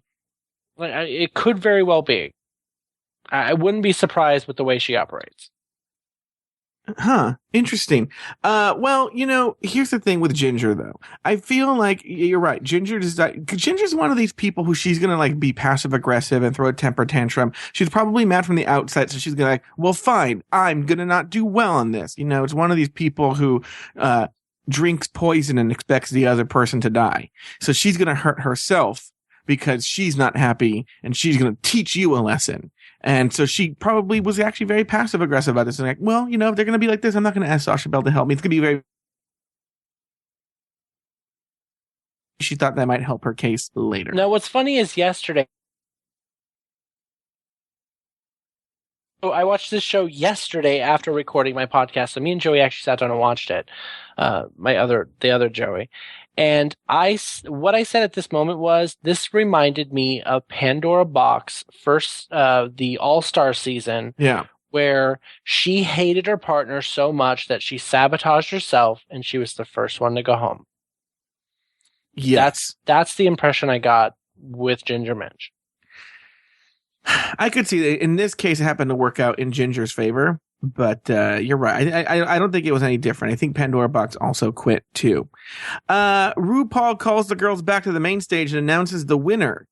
It could very well be. I wouldn't be surprised with the way she operates. Huh. Interesting. Well, here's the thing with Ginger, though. I feel like you're right. Ginger's one of these people who she's going to be passive aggressive and throw a temper tantrum. She's probably mad from the outset. So she's going to well, fine. I'm going to not do well on this. It's one of these people who, drinks poison and expects the other person to die. So she's going to hurt herself because she's not happy and she's going to teach you a lesson. And so she probably was actually very passive aggressive about this. And if they're going to be like this, I'm not going to ask Sasha Bell to help me. It's going to be very. She thought that might help her case later. Now, what's funny is yesterday. So I watched this show yesterday after recording my podcast. So me and Joey actually sat down and watched it. The other Joey. And what I said at this moment was, this reminded me of Pandora Box first, the All-Star season. Yeah. Where she hated her partner so much that she sabotaged herself and she was the first one to go home. Yes. That's the impression I got with Ginger Minge. I could see that in this case, it happened to work out in Ginger's favor. But you're right. I don't think it was any different. I think Pandora Box also quit too. RuPaul calls the girls back to the main stage and announces the winners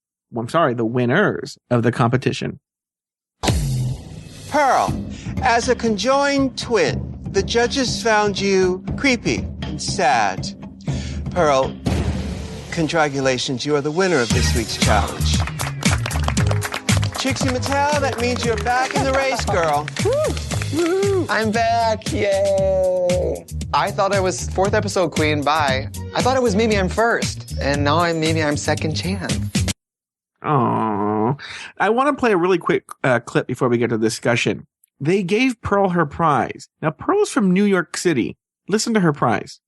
of the competition. Pearl, as a conjoined twin, the judges found you creepy and sad. Pearl, congratulations, you are the winner of this week's challenge. Trixie Mattel, that means you're back in the race, girl. Woo! I'm back! Yay! I thought I was 4th episode queen. Bye. I thought it was maybe I'm first, and now I'm second chance. Oh, I want to play a really quick clip before we get to the discussion. They gave Pearl her prize. Now, Pearl's from New York City. Listen to her prize.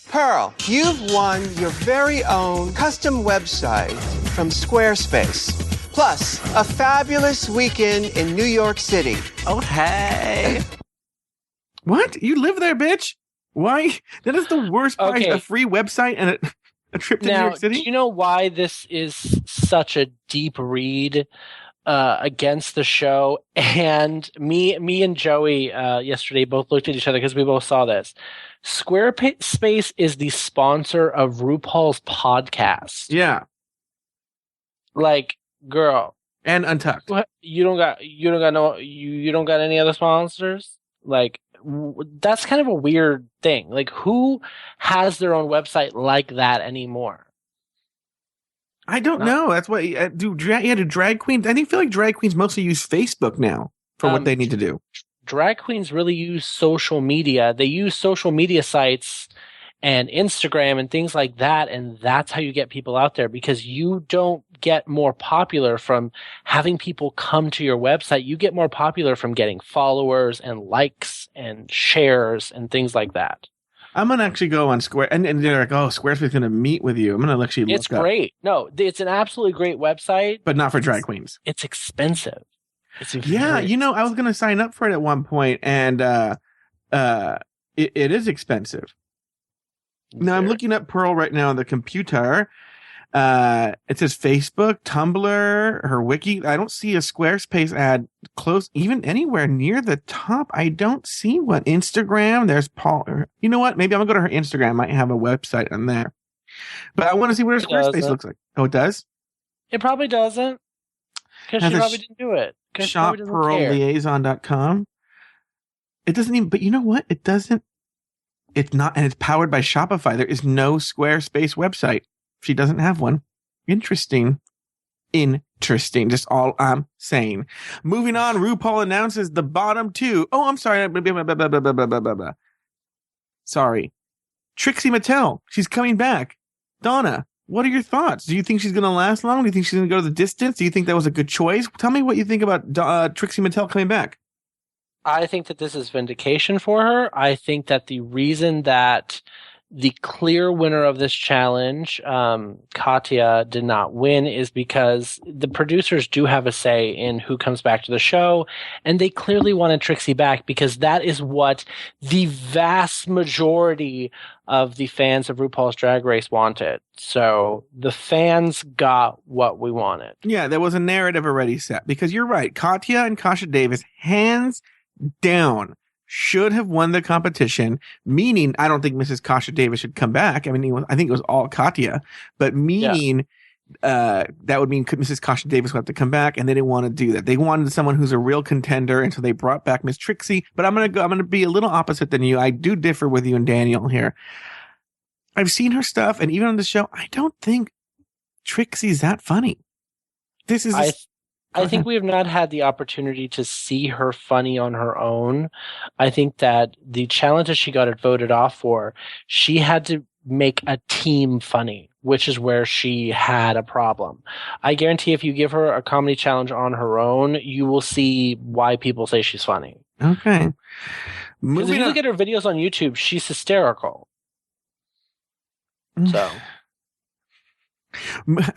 Pearl, you've won your very own custom website from Squarespace. Plus, a fabulous weekend in New York City. Oh, hey. What? You live there, bitch? Why? That is the worst price. Okay. A free website and a trip to New York City? Do you know why this is such a deep read against the show? And me and Joey yesterday both looked at each other because we both saw this. Squarespace is the sponsor of RuPaul's podcast. Yeah. Like, girl. And Untucked. What? You don't got any other sponsors? Like, that's kind of a weird thing. Like, who has their own website like that anymore? I don't know. That's what do drag queens. I feel like drag queens mostly use Facebook now for what they need to do. Drag queens really use social media. They use social media sites and Instagram and things like that, and that's how you get people out there, because you don't get more popular from having people come to your website. You get more popular from getting followers and likes and shares and things like that. I'm gonna actually go on Square, and they're like, "Oh, Squarespace gonna meet with you." I'm gonna actually look It's great. No, it's an absolutely great website, but not for drag queens. It's expensive. Yeah, I was gonna sign up for it at one point, and it is expensive. Now I'm looking up Pearl right now on the computer. It says Facebook, Tumblr, her wiki. I don't see a Squarespace ad close, even anywhere near the top. I don't see one. Instagram, there's Paul. You know what? Maybe I'm gonna go to her Instagram. I might have a website on there. But I want to see what her Squarespace looks like. Oh, it does? It probably doesn't. Because she probably didn't do it. ShopPearlLiaison.com. It doesn't even, but you know what? It doesn't. It's not, and it's powered by Shopify. There is no Squarespace website. She doesn't have one. Interesting. Just all I'm saying. Moving on, RuPaul announces the bottom two. Oh, I'm sorry. Sorry. Trixie Mattel. She's coming back. Donna, what are your thoughts? Do you think she's going to last long? Do you think she's going to go to the distance? Do you think that was a good choice? Tell me what you think about Trixie Mattel coming back. I think that this is vindication for her. I think that the reason that the clear winner of this challenge, Katya, did not win is because the producers do have a say in who comes back to the show, and they clearly wanted Trixie back because that is what the vast majority of the fans of RuPaul's Drag Race wanted. So the fans got what we wanted. Yeah, there was a narrative already set because you're right. Katya and Kasha Davis, hands down, should have won the competition, meaning I don't think Mrs. Kasha Davis should come back. I mean, I think it was all Katya, but meaning that would mean Mrs. Kasha Davis would have to come back, and they didn't want to do that. They wanted someone who's a real contender, and so they brought back Miss Trixie. But I'm gonna be a little opposite than you. I do differ with you and Daniel here. I've seen her stuff, and even on the show, I don't think Trixie's that funny. This is. I think we have not had the opportunity to see her funny on her own. I think that the challenge that she got voted off for, she had to make a team funny, which is where she had a problem. I guarantee if you give her a comedy challenge on her own, you will see why people say she's funny. Okay. Because if you look at her videos on YouTube, she's hysterical. So.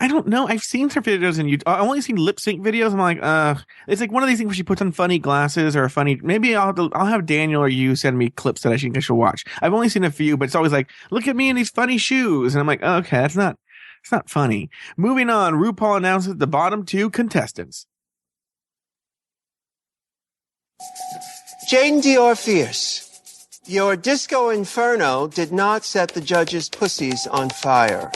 I don't know. I've seen her videos on YouTube. I've only seen lip sync videos. I'm like, it's like one of these things where she puts on funny glasses or a funny. Maybe I'll have Daniel or you send me clips that I should watch. I've only seen a few, but it's always like, look at me in these funny shoes, and I'm like, okay, it's not funny. Moving on, RuPaul announces the bottom two contestants. Jaden Dior Fierce, your disco inferno did not set the judges' pussies on fire.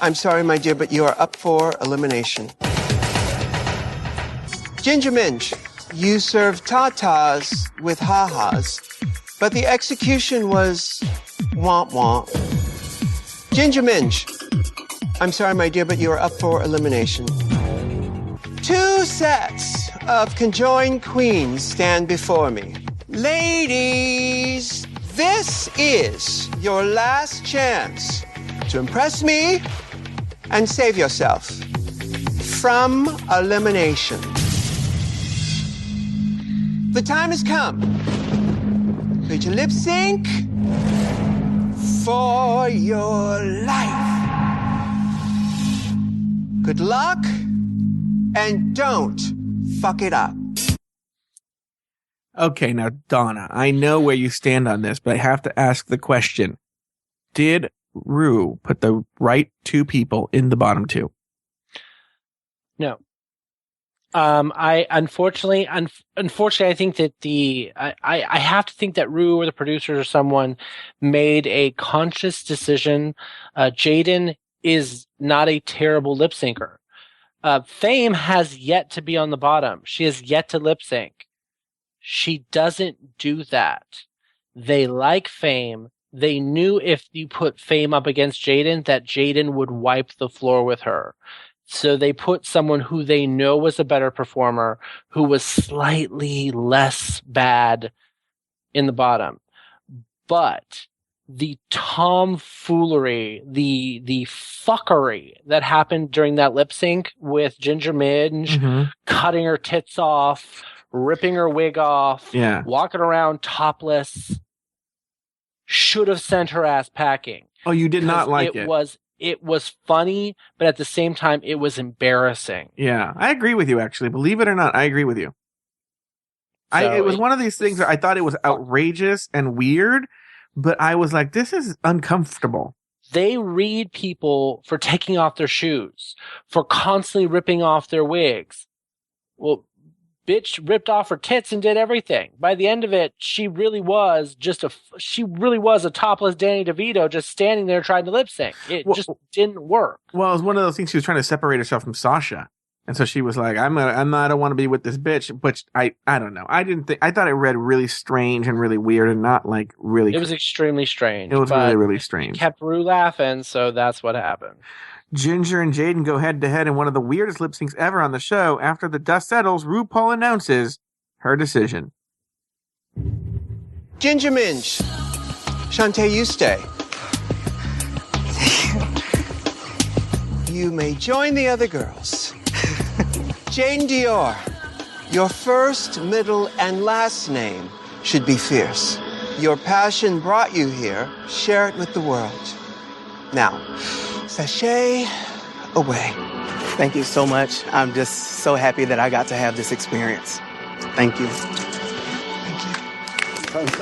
I'm sorry, my dear, but you are up for elimination. Ginger Minge, you served tatas with ha-has, but the execution was womp-womp. Ginger Minge, I'm sorry, my dear, but you are up for elimination. 2 sets of conjoined queens stand before me. Ladies, this is your last chance to impress me and save yourself from elimination. The time has come for you to lip sync for your life. Good luck, and don't fuck it up. Okay, now, Donna, I know where you stand on this, but I have to ask the question. Did Ru put the right 2 people in the bottom 2? No. I unfortunately, I think that I have to think that Ru or the producers or someone made a conscious decision. Jaden is not a terrible lip syncer. Fame has yet to be on the bottom. She has yet to lip sync. She doesn't do that. They like Fame. They knew if you put Fame up against Jaden, that Jaden would wipe the floor with her. So they put someone who they know was a better performer, who was slightly less bad in the bottom. But the tomfoolery, the fuckery that happened during that lip sync with Ginger Minge, cutting her tits off, ripping her wig off, walking around topless. should have sent her ass packing. Oh, you did not like it. It was funny, but at the same time, it was embarrassing. Yeah, I agree with you, actually. Believe it or not, I agree with you. It was one of these things that I thought it was outrageous and weird, but I was like, this is uncomfortable. They read people for taking off their shoes, for constantly ripping off their wigs. Well, bitch ripped off her tits and did everything. By the end of it, she really was a topless Danny DeVito just standing there trying to lip sync. It just didn't work. Well, it was one of those things. She was trying to separate herself from Sasha. And so she was like, I don't want to be with this bitch, but I don't know. I thought it read really strange and really weird and not like really. It was extremely strange. It was really, really strange. Kept Rue laughing, so that's what happened. Ginger and Jaden go head to head in one of the weirdest lip syncs ever on the show. After the dust settles, RuPaul announces her decision. Ginger Minge. Shantae, you stay. You may join the other girls. Jane Dior, your first, middle, and last name should be fierce. Your passion brought you here. Share it with the world. Now, sashay away. Thank you so much. I'm just so happy that I got to have this experience. Thank you. Thank you.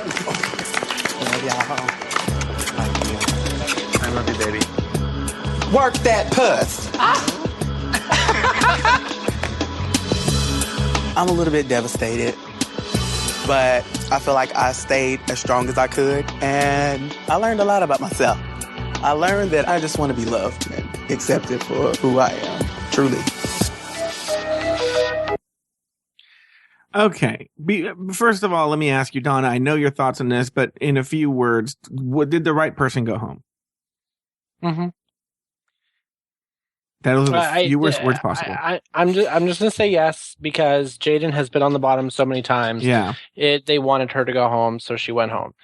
I love you, baby. Work that puss. I'm a little bit devastated, but I feel like I stayed as strong as I could, and I learned a lot about myself. I learned that I just want to be loved and accepted for who I am, truly. Okay. First of all, let me ask you, Donna, I know your thoughts on this, but in a few words, did the right person go home? Mm-hmm. That was the fewest words possible. I'm just gonna say yes because Jaden has been on the bottom so many times. Yeah, they wanted her to go home, so she went home.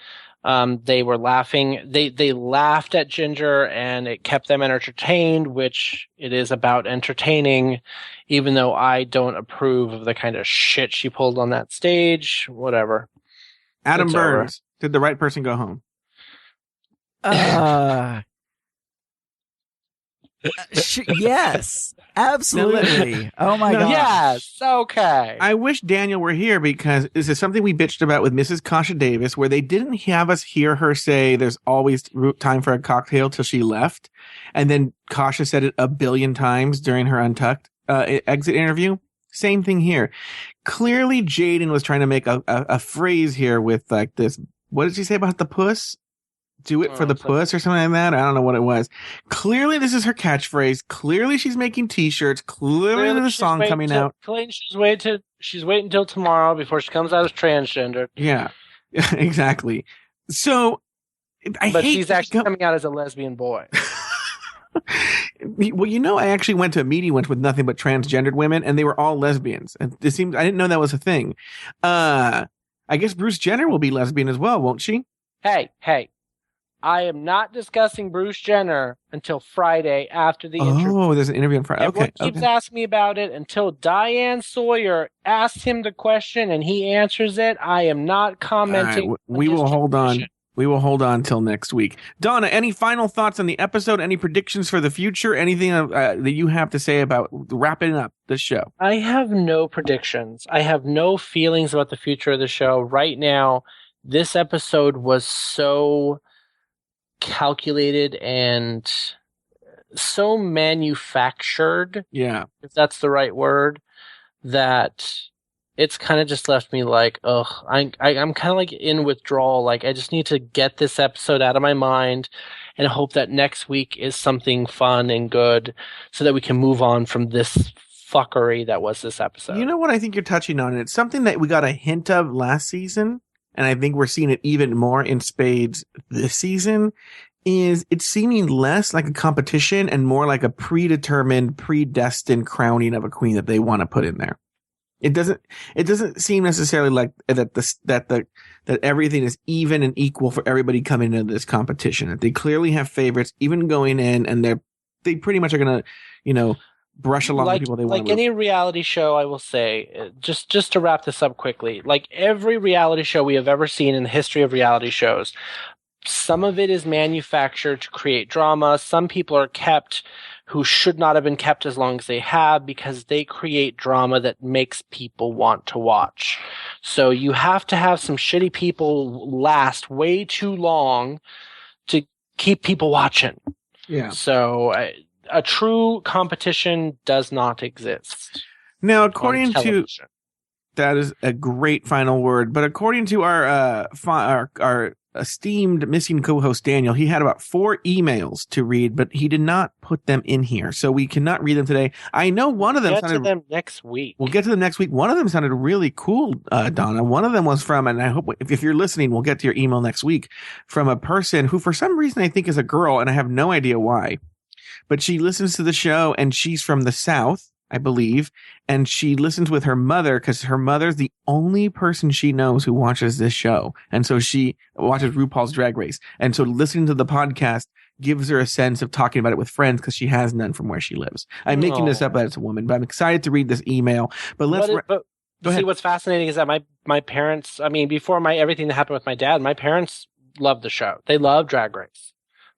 They were laughing. They laughed at Ginger, and it kept them entertained, which it is about entertaining. Even though I don't approve of the kind of shit she pulled on that stage. Whatever. Adam Burns, did the right person go home? Yes, absolutely. Oh my god. Yes. Okay. I wish Daniel were here because this is something we bitched about with Mrs. Kasha Davis, where they didn't have us hear her say there's always time for a cocktail till she left. And then Kasha said it a billion times during her Untucked exit interview. Same thing here. Clearly Jaden was trying to make a phrase here with like this. What did she say about the puss? Do it for the puss or something like that. I don't know what it was. Clearly, this is her catchphrase. Clearly, she's making T-shirts. Clearly, there's a song coming out. Clearly, she's waiting until tomorrow before she comes out as transgender. Yeah, exactly. So, but she's actually coming out as a lesbian boy. Well, you know, I actually went to a meeting once with nothing but transgendered women, and they were all lesbians. And it seems I didn't know that was a thing. I guess Bruce Jenner will be lesbian as well, won't she? Hey. I am not discussing Bruce Jenner until Friday after the interview. Oh, there's an interview on Friday. Everyone keeps asking me about it until Diane Sawyer asks him the question and he answers it. I am not commenting. Right, we will hold on. We will hold on till next week. Donna, any final thoughts on the episode? Any predictions for the future? Anything that you have to say about wrapping up the show? I have no predictions. I have no feelings about the future of the show. Right now, this episode was so calculated and so manufactured, if that's the right word, that it's kind of just left me like, ugh, I'm kind of like in withdrawal. Like, I just need to get this episode out of my mind and hope that next week is something fun and good so that we can move on from this fuckery that was this episode. You know what I think you're touching on? It's something that we got a hint of last season, and I think we're seeing it even more in spades this season, is it's seeming less like a competition and more like a predetermined, predestined crowning of a queen that they want to put in there. It doesn't seem necessarily like that everything is even and equal for everybody coming into this competition. That they clearly have favorites even going in, and they pretty much are going to, brush along the people they want to. Like any reality show, I will say, just to wrap this up quickly, like every reality show we have ever seen in the history of reality shows, some of it is manufactured to create drama. Some people are kept who should not have been kept as long as they have because they create drama that makes people want to watch. So you have to have some shitty people last way too long to keep people watching. Yeah. So a true competition does not exist. Now, according to that is a great final word, but according to our esteemed missing co-host Daniel, he had about 4 emails to read, but he did not put them in here, so we cannot read them today. I know one of them Get to them next week. We'll get to them next week. One of them sounded really cool, Donna. One of them was from, and I hope if you're listening, we'll get to your email next week, from a person who for some reason I think is a girl, and I have no idea why, but she listens to the show, and she's from the South, I believe, and she listens with her mother because her mother's the only person she knows who watches this show. And so she watches RuPaul's Drag Race. And so listening to the podcast gives her a sense of talking about it with friends because she has none from where she lives. I'm making this up as a woman, but I'm excited to read this email. But let's go ahead. See, what's fascinating is that my parents, I mean, before everything that happened with my dad, my parents loved the show. They loved Drag Race.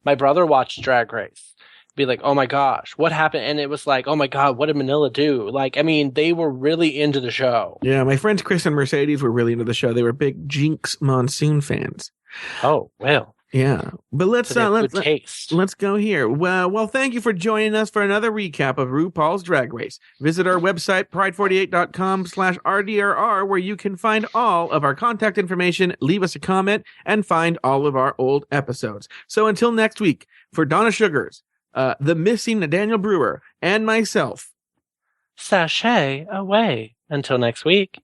My brother watched Drag Race. Be like, oh my gosh, what happened? And it was like, oh my God, what did Manila do? Like, I mean, they were really into the show. Yeah, my friends Chris and Mercedes were really into the show. They were big Jinx Monsoon fans. Oh, well. Yeah, but let's go here. Well, thank you for joining us for another recap of RuPaul's Drag Race. Visit our website, pride48.com/RDRR, where you can find all of our contact information, leave us a comment, and find all of our old episodes. So until next week, for Donna Suggarz, the missing Daniel Brewer, and myself, sashay away. Until next week.